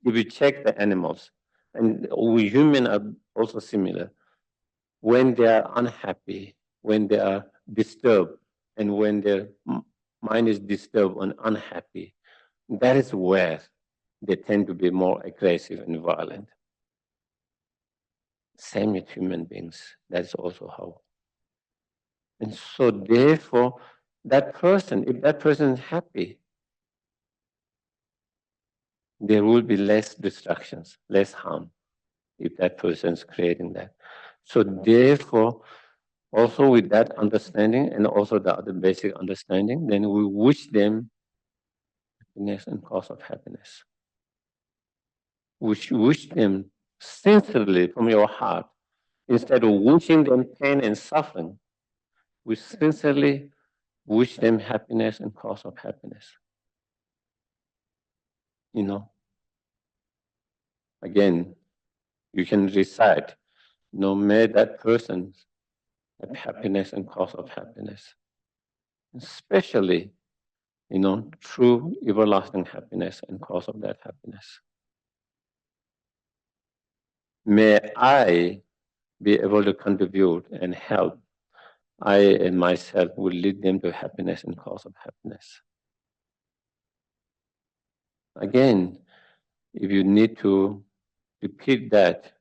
if you check the animals, and we humans are also similar, when they are unhappy, when they are disturbed, and when their mind is disturbed and unhappy, that is where they tend to be more aggressive and violent. Same with human beings. That's also how. And so therefore, that person, if that person is happy, there will be less distractions, less harm, if that person is creating that. So therefore, also with that understanding and also the other basic understanding, then we wish them happiness and cause of happiness. We wish them sincerely from your heart, instead of wishing them pain and suffering. We sincerely wish them happiness and cause of happiness. Again, you can recite, may that person have happiness and cause of happiness. Especially, true everlasting happiness and cause of that happiness. May I be able to contribute and help. I and myself will lead them to happiness and cause of happiness. Again, if you need to repeat that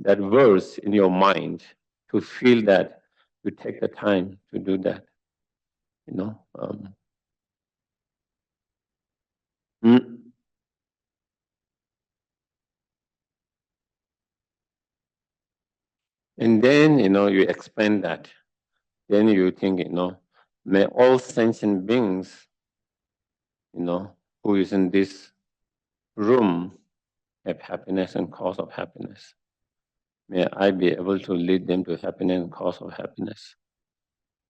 verse in your mind to feel that, you take the time to do that. And then, you expand that. Then you think, may all sentient beings, who is in this room have happiness and cause of happiness. May I be able to lead them to happiness and cause of happiness.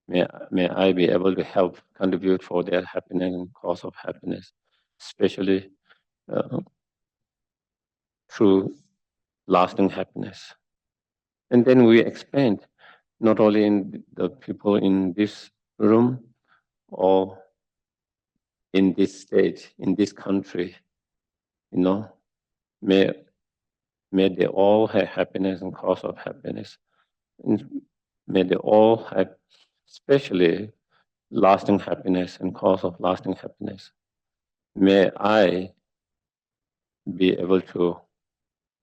May I be able to help contribute for their happiness and cause of happiness, especially through lasting happiness. And then we expand, not only in the people in this room or in this state, in this country, may they all have happiness and cause of happiness. And may they all have especially lasting happiness and cause of lasting happiness. May I be able to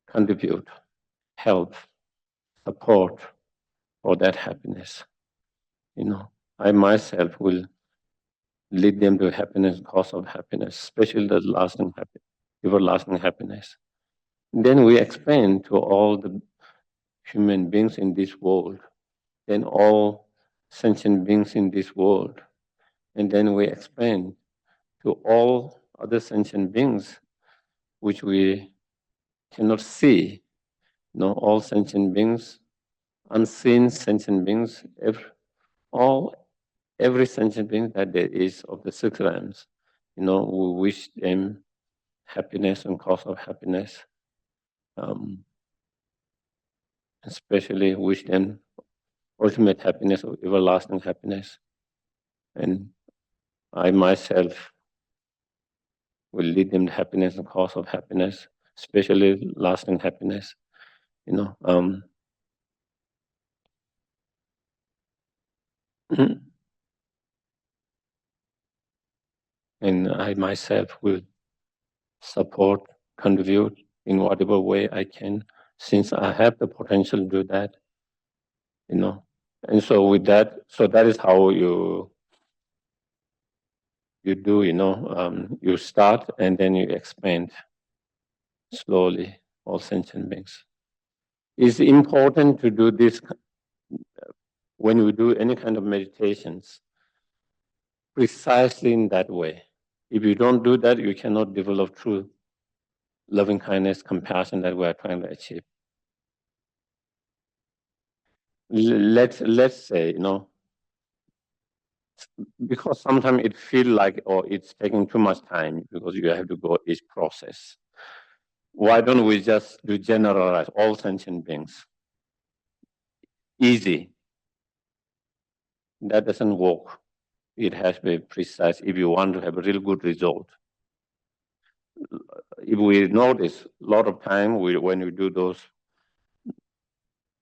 contribute, help, support for that happiness. I myself will lead them to happiness, cause of happiness, especially the lasting happiness, everlasting happiness. Then we expand to all the human beings in this world, then all sentient beings in this world, and then we expand to all other sentient beings which we cannot see. All sentient beings, unseen sentient beings, every sentient being that there is of the six realms. We wish them happiness and cause of happiness. Especially wish them ultimate happiness or everlasting happiness. And I myself will lead them to happiness and cause of happiness, especially lasting happiness. You know, and I myself will support, contribute in whatever way I can, since I have the potential to do that. You know, and so with that, so that is how you do. You know, you start and then you expand slowly. All sentient beings. It's important to do this when we do any kind of meditations, precisely in that way. If you don't do that, you cannot develop true loving kindness, compassion that we are trying to achieve. Let's say, you know, because sometimes it feels like, oh, it's taking too much time because you have to go each process. Why don't we just do generalize all sentient beings? Easy. That doesn't work. It has to be precise if you want to have a real good result. If we notice a lot of time when we do those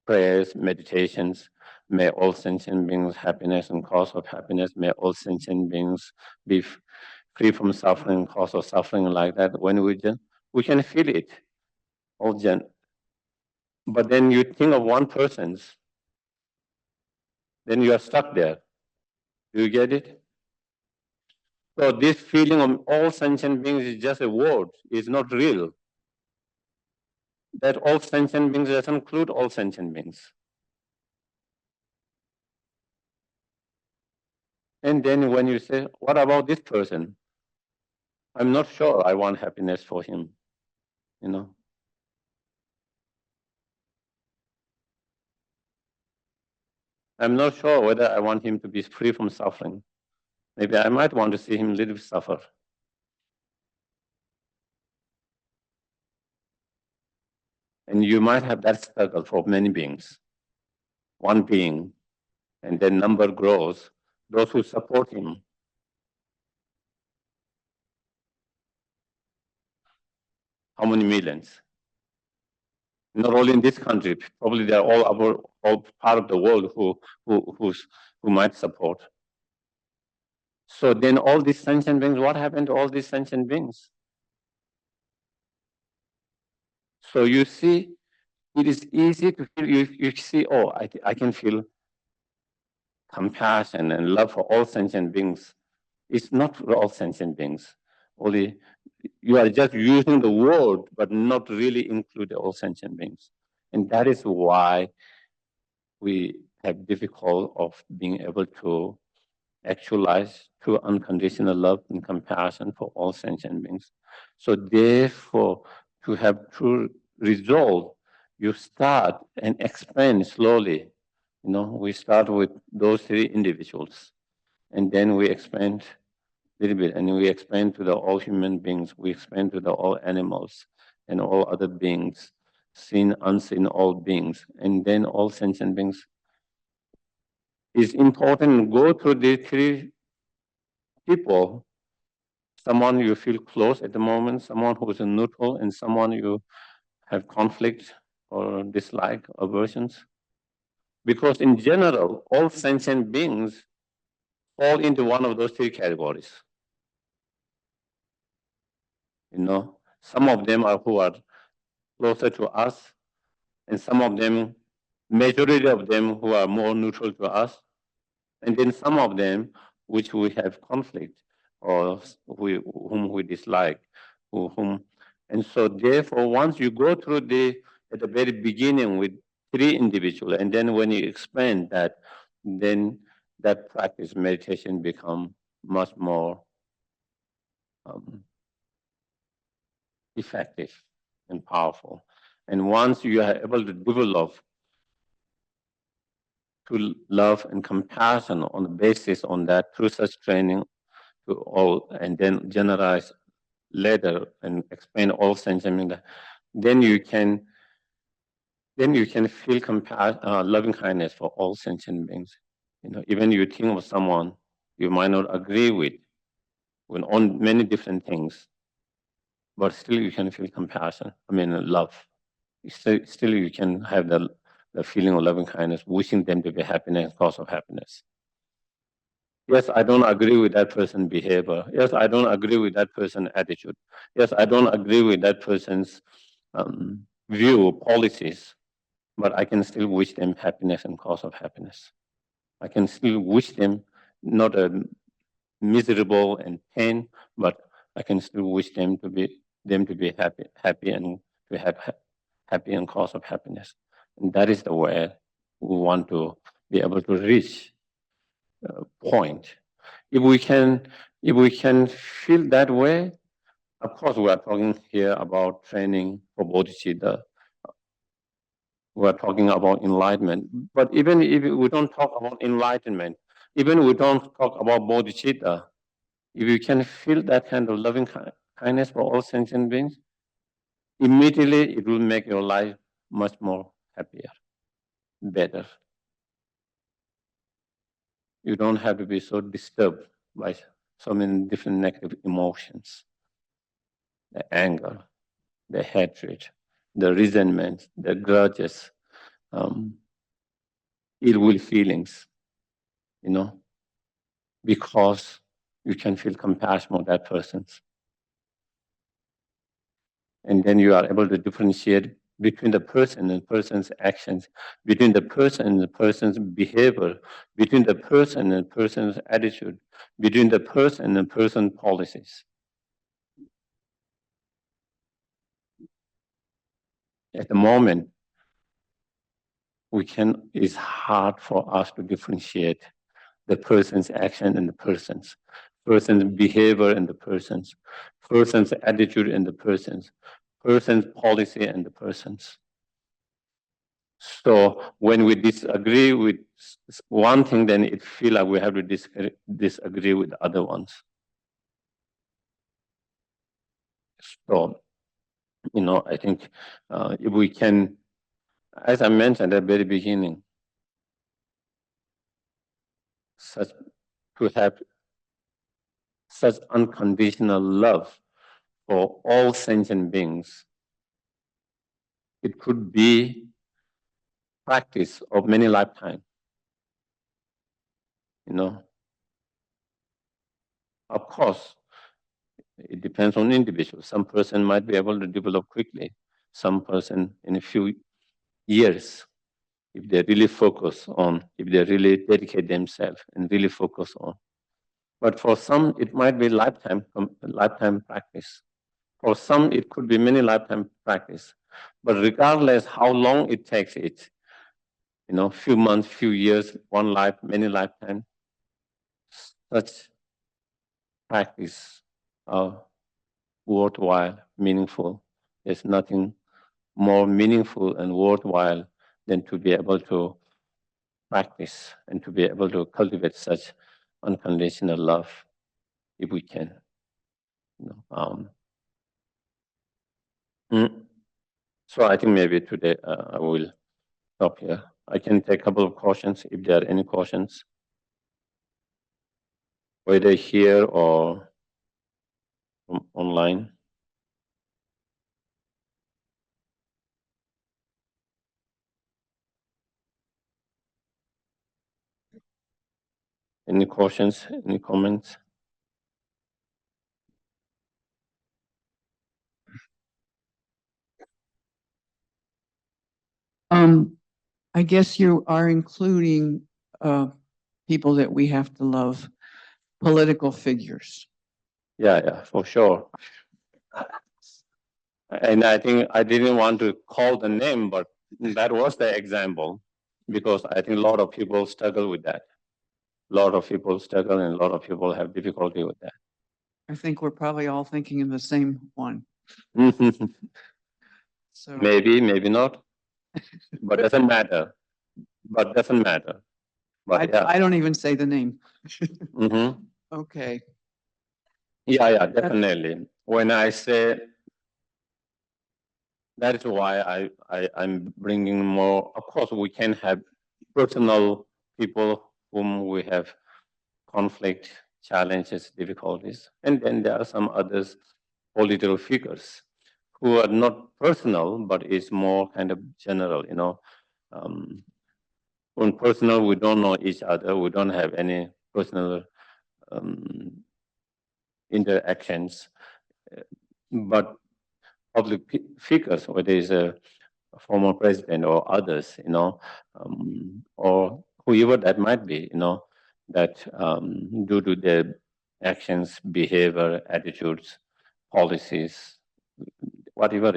prayers, meditations, may all sentient beings happiness and cause of happiness, may all sentient beings be free from suffering, cause of suffering, like that. When we can feel it, all but then you think of one person's, then you are stuck there. Do you get it? So this feeling of all sentient beings is just a word, it's not real. That all sentient beings doesn't include all sentient beings. And then when you say, what about this person? I'm not sure I want happiness for him, you know. I'm not sure whether I want him to be free from suffering. Maybe I might want to see him little suffer. And you might have that struggle for many beings. One being, and then number grows, those who support him. How many millions? Not only in this country, probably they're all part of the world who might support. So then all these sentient beings, what happened to all these sentient beings? So you see, it is easy to feel, you see, oh, I can feel compassion and love for all sentient beings. It's not for all sentient beings. Only you are just using the word, but not really include all sentient beings. And that is why we have difficult of being able to actualize true unconditional love and compassion for all sentient beings. So therefore, to have true resolve, you start and expand slowly. You know, we start with those three individuals, and then we expand a little bit, and we expand to the all human beings, we expand to the all animals and all other beings, seen, unseen, all beings, and then all sentient beings. It's important to go through these three people, someone you feel close at the moment, someone who is neutral, and someone you have conflict or dislike, aversions. Because in general, all sentient beings fall into one of those three categories. You know, some of them are who are closer to us, and some of them, majority of them who are more neutral to us, and then some of them which we have conflict or whom we dislike, whom, and so therefore once you go through at the very beginning with three individuals, and then when you expand that, then that practice meditation become much more effective and powerful. And once you are able to develop to love and compassion on the basis on that through such training to all, and then generalize later and explain all sentiment, then you can feel loving kindness for all sentient beings. You know, even you think of someone you might not agree with on many different things, but still you can feel compassion. Love. Still you can have the feeling of loving kindness, wishing them to be happiness, cause of happiness. Yes, I don't agree with that person's behavior. Yes, I don't agree with that person's attitude. Yes, I don't agree with that person's view, policies, but I can still wish them happiness and cause of happiness. I can still wish them not a miserable and pain, but I can still wish them to be happy and to have happy and cause of happiness. And that is the way we want to be able to reach point. If we can feel that way, of course we are talking here about training for bodhicitta. We are talking about enlightenment. But even if we don't talk about enlightenment, even we don't talk about bodhicitta, if you can feel that kind of loving kindness for all sentient beings, immediately it will make your life much more happier, better. You don't have to be so disturbed by so many different negative emotions, the anger, the hatred, the resentment, the grudges, ill will feelings, because you can feel compassion for that person. And then you are able to differentiate between the person and person's actions, between the person and the person's behavior, between the person and person's attitude, between the person and person's policies. At the moment, it's hard for us to differentiate the person's action and the person's behavior and the person's attitude and the person's policy and the person's. So when we disagree with one thing, then it feels like we have to disagree with the other ones. So, I think if we can, as I mentioned at the very beginning, to have such unconditional love for all sentient beings, it could be practice of many lifetimes. Of course, it depends on individuals. Some person might be able to develop quickly. Some person in a few years, if they really if they really dedicate themselves and really focus on. But for some, it might be lifetime practice. For some, it could be many lifetime practice. But regardless how long it takes few months, few years, one life, many lifetime, such practice are worthwhile, meaningful. There's nothing more meaningful and worthwhile than to be able to practice and to be able to cultivate such unconditional love, if we can. So I think maybe today I will stop here. I can take a couple of questions if there are any questions, whether here or online. Any questions? Any comments? I guess you are including people that we have to love, political figures. Yeah, for sure. And I think I didn't want to call the name, but that was the example, because I think a lot of people struggle with that. A lot of people struggle and a lot of people have difficulty with that. I think we're probably all thinking in the same one. So maybe not, but doesn't matter. But yeah. I don't even say the name. Mm-hmm. Okay. Yeah, definitely. When I say, that is why I'm bringing more. Of course, we can have personal people whom we have conflict, challenges, difficulties, and then there are some others political figures who are not personal, but it's more kind of general, Um, on personal, we don't know each other. We don't have any personal um, interactions. But public figures, whether it's a former president or others, or whoever that might be, that due to their actions, behavior, attitudes, policies, whatever,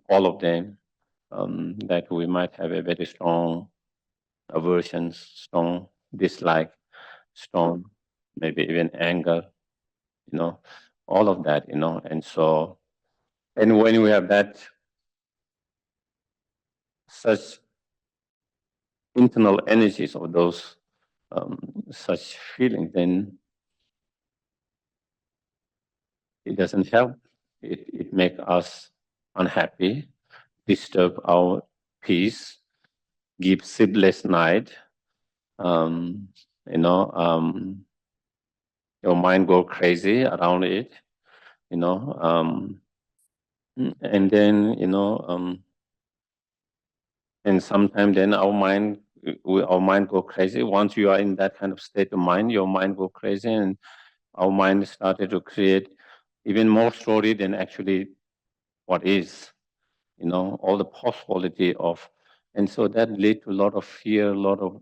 all of them, that we might have a very strong aversion, strong dislike, strong maybe even anger, all of that, and so, and when we have that such internal energies of those such feelings, then it doesn't help. It makes us unhappy, disturb our peace, give sleepless night. Um, you know, um, your mind go crazy around it. And then and sometimes then our mind go crazy. Once you are in that kind of state of mind, your mind go crazy, and our mind started to create even more story than actually what is, all the possibility of, and so that lead to a lot of fear, a lot of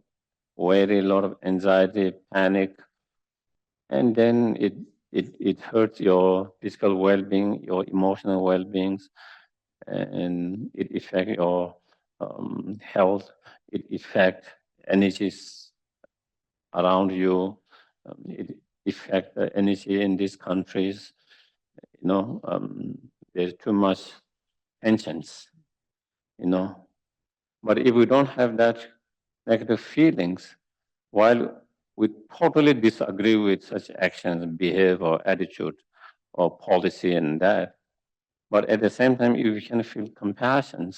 worry, a lot of anxiety, panic, and then it hurts your physical well-being, your emotional well-beings, and it affect your health, it affect energies around you, it affect the energy in these countries. There's too much tensions, But if we don't have that negative feelings, while we totally disagree with such actions, behavior, or attitude, or policy and that, but at the same time, if you can feel compassion,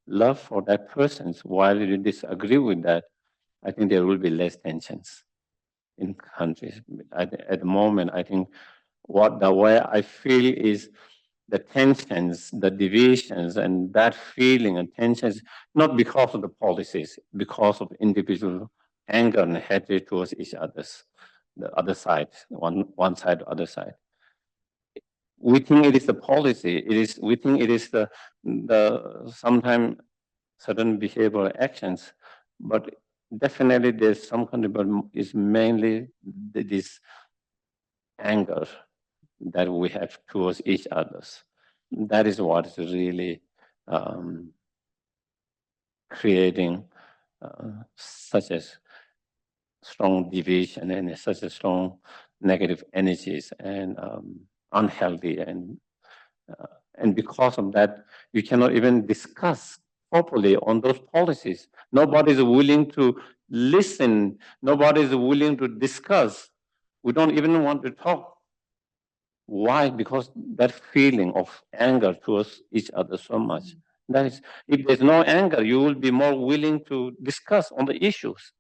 love for that person, while you disagree with that, I think there will be less tensions in countries. At the moment, I think the way I feel is the tensions, the divisions, and bad feeling and tensions, not because of the policies, because of individual anger and hatred towards each other's, the other side, one side, other side. We think it is the policy. We think it is the sometimes certain behavioral actions, but definitely there's some kind of, is mainly this anger that we have towards each others. That is what is really creating such a strong division and such a strong negative energies and unhealthy, and because of that, you cannot even discuss properly on those policies. Nobody is willing to listen. Nobody is willing to discuss. We don't even want to talk. Why? Because that feeling of anger towards each other so much. That is, if there's no anger, you will be more willing to discuss on the issues.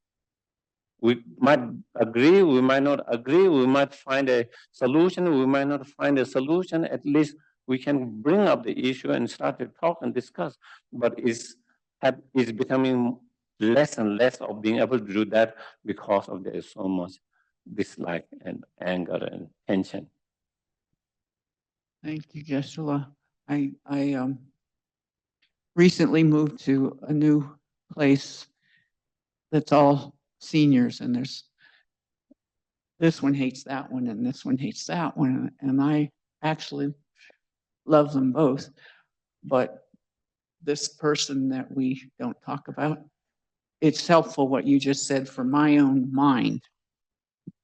We might agree, we might not agree, we might find a solution, we might not find a solution. At least we can bring up the issue and start to talk and discuss. But it's becoming less and less of being able to do that because of there is so much dislike and anger and tension. Thank you, Geshe. I recently moved to a new place that's all seniors, and there's this one hates that one, and this one hates that one, and I actually love them both. But this person that we don't talk about, it's helpful what you just said for my own mind,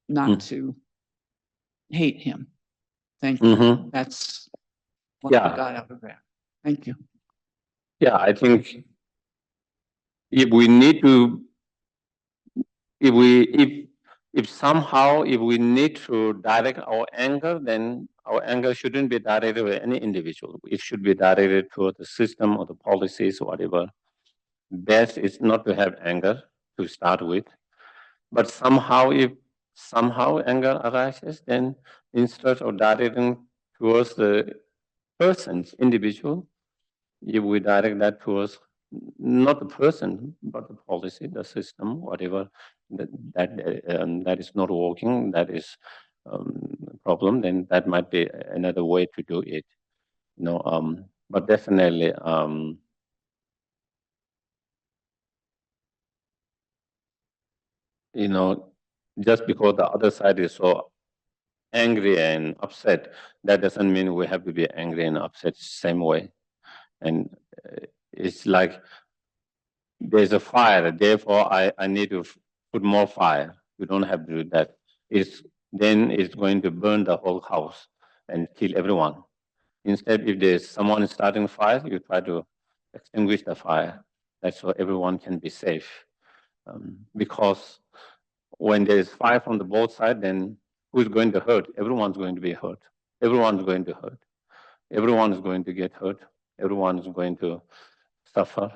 not to hate him. Thank you. Mm-hmm. That's what I Yeah. got out of that. Thank you. Yeah, I think if we need to, if somehow if we need to direct our anger, then our anger shouldn't be directed at any individual. It should be directed toward the system or the policies, whatever. Best is not to have anger to start with, but somehow if somehow anger arises, then instead of directing towards the persons, individual, if we direct that towards not the person, but the policy, the system, whatever that is not working, that is problem, then that might be another way to do it. But definitely, just because the other side is so angry and upset, that doesn't mean we have to be angry and upset same way. And it's like there's a fire, therefore I need to put more fire. You don't have to do that. Then it's going to burn the whole house and kill everyone. Instead, if there's someone starting fire, you try to extinguish the fire. That's so everyone can be safe. Because when there's fire from the both sides, then who's going to hurt? Everyone's going to be hurt. Everyone's going to hurt. Everyone is going to get hurt. Everyone is going to suffer.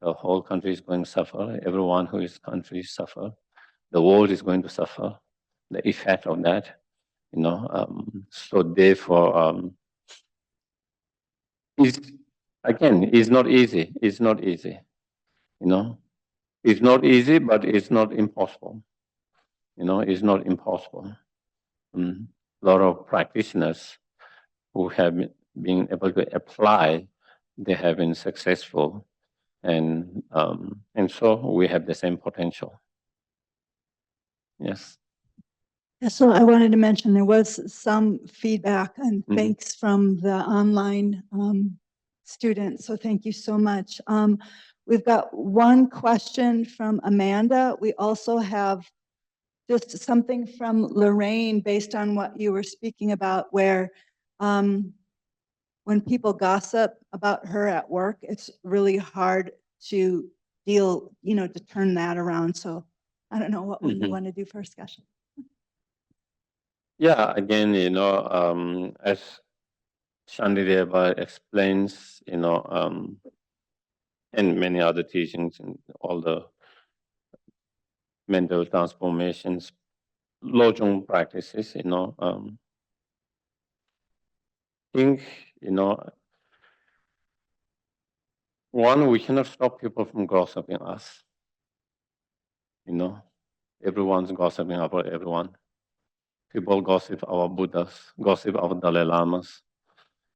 The whole country is going to suffer. Everyone who is country suffer. The world is going to suffer the effect of that. So therefore, it's not easy. It's not easy. It's not easy, but it's not impossible. It's not impossible. A lot of practitioners who have been able to apply, they have been successful, and so we have the same potential. Yes. So I wanted to mention there was some feedback and Mhm. thanks from the online students. So thank you so much. We've got one question from Amanda. We also have just something from Lorraine based on what you were speaking about, where when people gossip about her at work, it's really hard to deal, to turn that around. So I don't know what one you Mhm. want to do first, Geshe. Yeah, again, as Shantideva explains, and many other teachings and all the mental transformations, Lojong practices, think, one, we cannot stop people from gossiping us. Everyone's gossiping about everyone. People gossip about Buddhas, gossip about Dalai Lamas.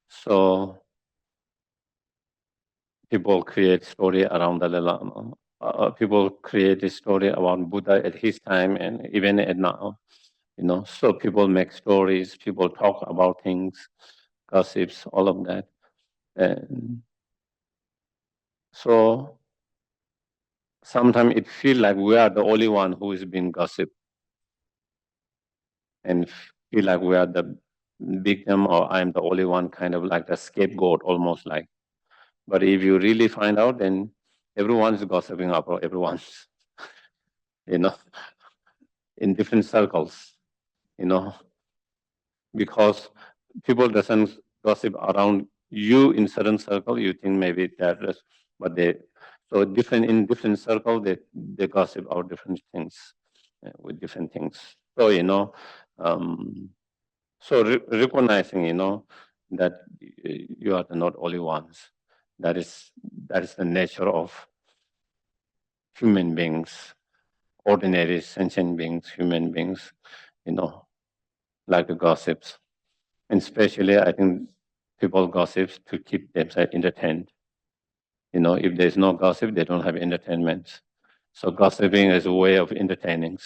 So people create story around Dalai Lama. People create a story about Buddha at his time and even at now. So people make stories, people talk about things, gossips, all of that. And so sometimes it feels like we are the only one who is being gossiped and feel like we are the victim, or I'm the only one, kind of like the scapegoat, almost like. But if you really find out, then everyone's gossiping about everyone, you know, in different circles, because people doesn't gossip around you in certain circle. You think maybe that is, but in different circle they gossip about different things with different things. So recognizing that you are not only ones. That is the nature of human beings, ordinary sentient beings, human beings, like the gossips. And especially, I think people gossip to keep themselves entertained. If there's no gossip, they don't have entertainment. So gossiping is a way of entertaining.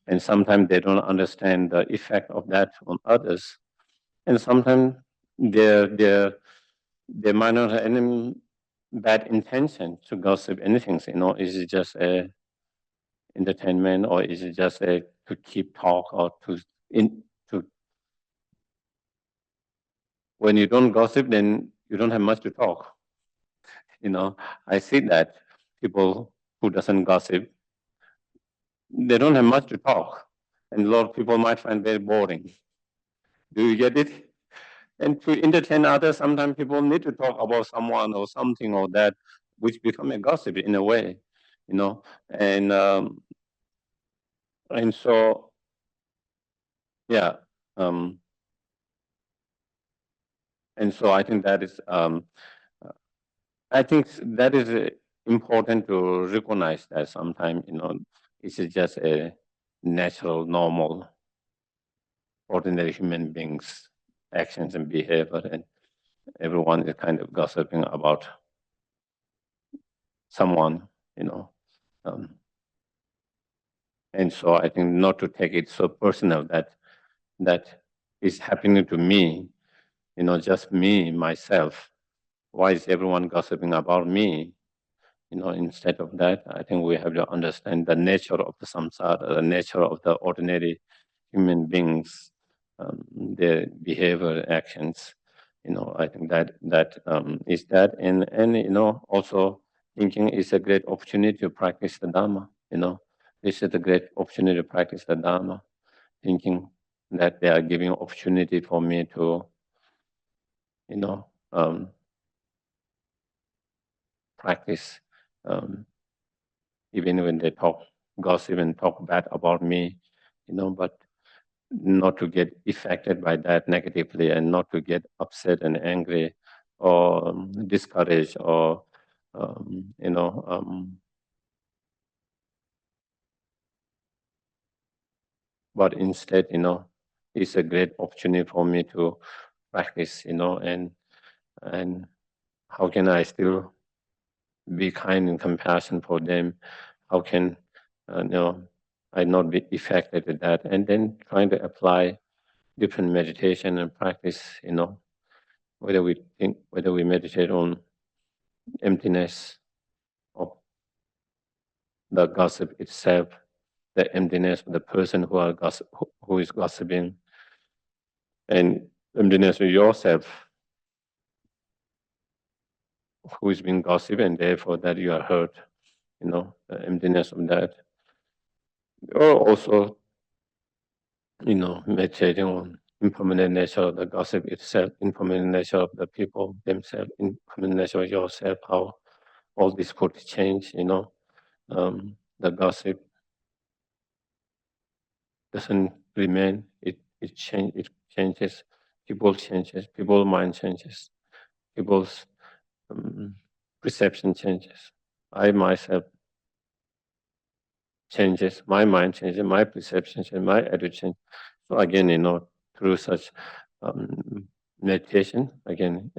And sometimes they don't understand the effect of that on others. And sometimes they might not have any bad intention to gossip anything. Is it just a entertainment, or is it just a to keep talk, or to when you don't gossip, then you don't have much to talk. I see that people who doesn't gossip, they don't have much to talk, and a lot of people might find very boring. Do you get it? And to entertain others, sometimes people need to talk about someone or something or that, which become a gossip in a way, and so yeah. And so I think that is, important to recognize that sometimes, it's just a natural, normal, ordinary human beings' actions and behavior, and everyone is kind of gossiping about someone, and so I think not to take it so personal that is happening to me, just me, myself. Why is everyone gossiping about me? Instead of that, I think we have to understand the nature of the samsara, the nature of the ordinary human beings, their behavior, actions. I think that is that, and also thinking is a great opportunity to practice the Dharma. This is a great opportunity to practice the Dharma. Thinking that they are giving opportunity for me to, practice, even when they talk gossip and talk bad about me, but not to get affected by that negatively and not to get upset and angry or discouraged or, but instead, it's a great opportunity for me to practice, and how can I still be kind and compassion for them? How can I not be affected with that? And then trying to apply different meditation and practice, whether we meditate on emptiness of the gossip itself, the emptiness of the person who is gossiping, and emptiness of yourself who is being gossiped, and therefore that you are hurt, the emptiness of that. Or also, meditating on impermanent nature of the gossip itself, impermanent nature of the people themselves, impermanent nature of yourself, how all this could change, the gossip doesn't remain, it changes, people changes, people's mind changes, people's perception changes. I myself changes, my mind changes, my perception changes, my attitude changes. So again, through such meditation, again,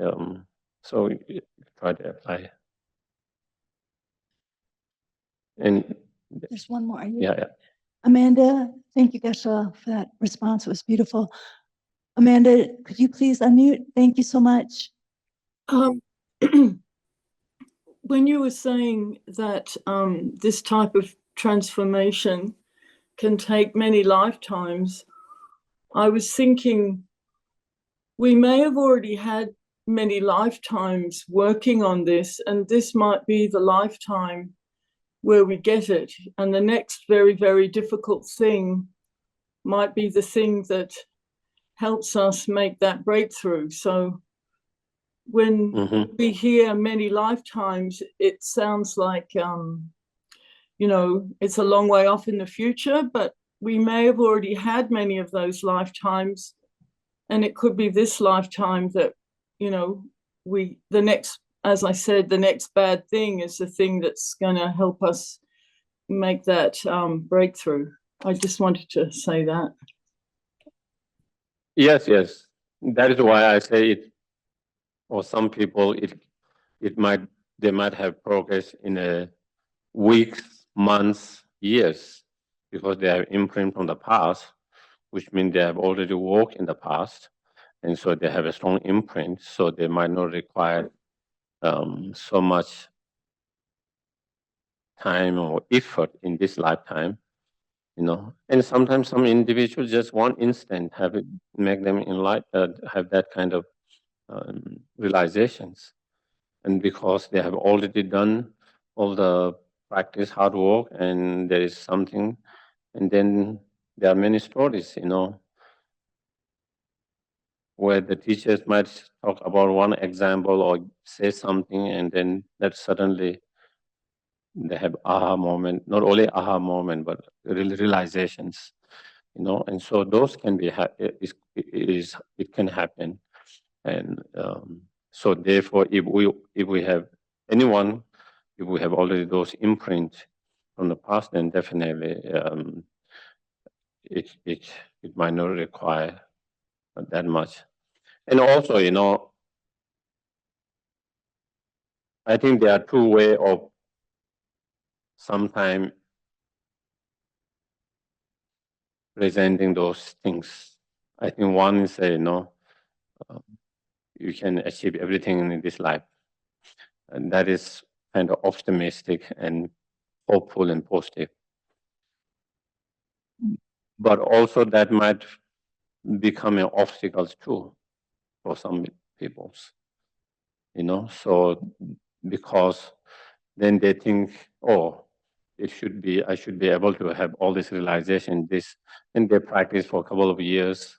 so you try to apply. And There's one more. yeah. Amanda, thank you, Geshe, for that response. It was beautiful. Amanda, could you please unmute? Thank you so much. When you were saying that this type of transformation can take many lifetimes, I was thinking we may have already had many lifetimes working on this, and this might be the lifetime where we get it. And the next very, very difficult thing might be the thing that helps us make that breakthrough. So when we hear many lifetimes, it sounds like, it's a long way off in the future, but we may have already had many of those lifetimes. And it could be this lifetime that, as I said, the next bad thing is the thing that's going to help us make that breakthrough. I just wanted to say that. Yes. That is why I say it. Or some people, they might have progress in weeks, months, years, because they have imprint from the past, which means they have already walked in the past, and so they have a strong imprint. So they might not require so much time or effort in this lifetime, And sometimes some individuals just one instant make them have that kind of realizations, and because they have already done all the practice, hard work, and there is something, and then there are many stories, where the teachers might talk about one example or say something, and then that suddenly they have aha moment, not only aha moment, but realizations, and so those can be it can happen. And so therefore, if we have anyone, if we have already those imprints from the past, then definitely it might not require that much. And also, I think there are two ways of sometimes presenting those things. I think one is, you can achieve everything in this life. And that is kind of optimistic and hopeful and positive. But also that might become an obstacle too for some people, so because then they think, oh, I should be able to have all this realization, and they practice for a couple of years,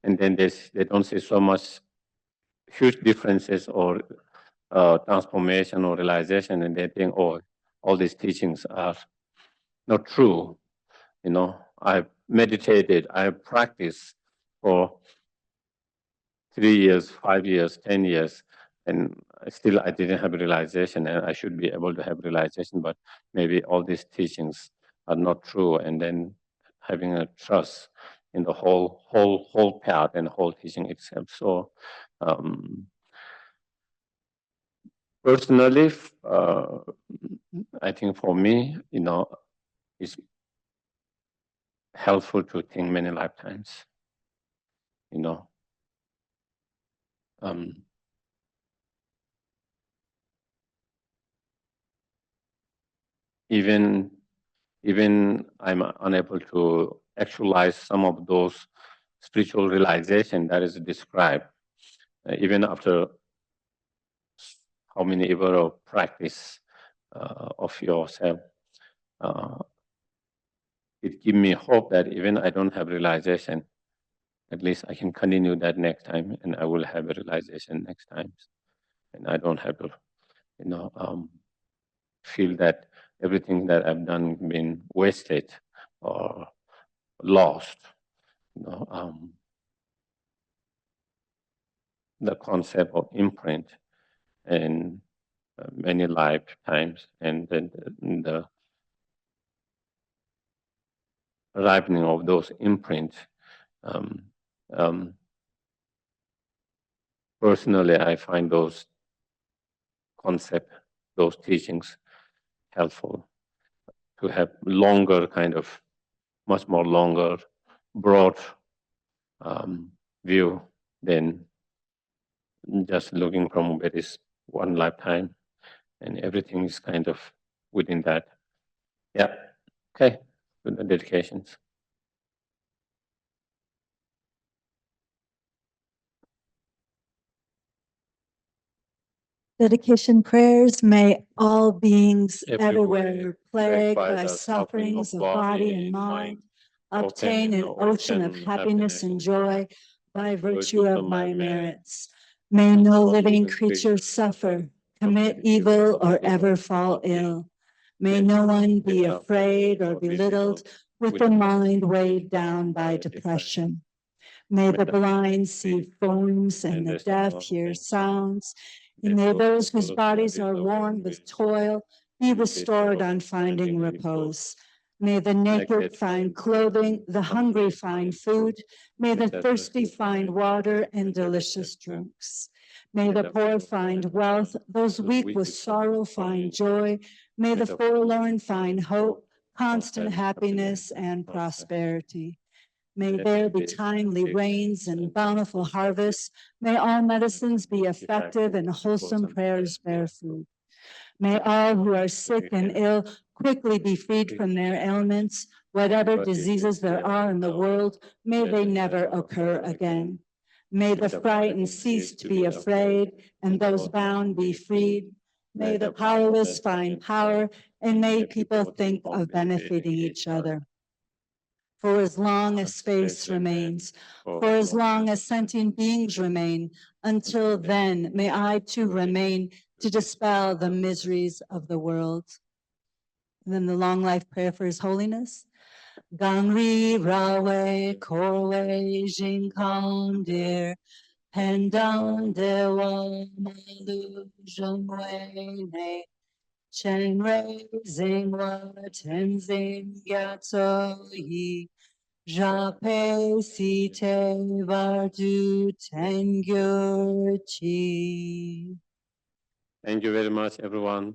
and then they don't see so much huge differences or transformation or realization, and they think, oh, all these teachings are not true. I've meditated, I've practiced for 3 years, 5 years, 10 years, and still I didn't have realization, and I should be able to have realization, but maybe all these teachings are not true, and then having a trust in the whole path and whole teaching itself. So personally, I think for me, it's helpful to think many lifetimes. Even I'm unable to actualize some of those spiritual realization that is described, even after how many years of practice of yourself. It gives me hope that even I don't have realization, at least I can continue that next time, and I will have a realization next time, and I don't have to, feel that everything that I've done been wasted or lost. The concept of imprint in many lifetimes, and then the ripening of those imprints. Personally, I find those concepts, those teachings helpful to have longer much more longer, broad view than just looking from where is one lifetime, and everything is kind of within that. Yeah. Okay. Good dedications. Dedication prayers. May all beings Everywhere, everywhere plagued by the sufferings of body and mind obtain an ocean of happiness and joy by virtue of my merits. May no living creature suffer, commit evil, or ever fall ill. May no one be afraid or belittled with a mind weighed down by depression. May the blind see forms and the deaf hear sounds. And may those whose bodies are worn with toil be restored on finding repose. May the naked find clothing, the hungry find food. May the thirsty find water and delicious drinks. May the poor find wealth, those weak with sorrow find joy. May the forlorn find hope, constant happiness, and prosperity. May there be timely rains and bountiful harvests. May all medicines be effective and wholesome prayers bear fruit. May all who are sick and ill quickly be freed from their ailments. Whatever diseases there are in the world, may they never occur again. May the frightened cease to be afraid, and those bound be freed. May the powerless find power, and may people think of benefiting each other. For as long as space remains, for as long as sentient beings remain, until then may I too remain to dispel the miseries of the world. And then the long life prayer for His Holiness. Gangri Rawe Korwe Jinkang Dir Pendant de wa malu zhong wei nei, chen rei zing wa tenzing gyatso yi, jape si te var du tengyur chi. Thank you very much, everyone.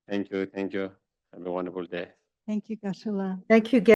Thank you. Thank you. Have a wonderful day. Thank you, Geshe-la. Thank you,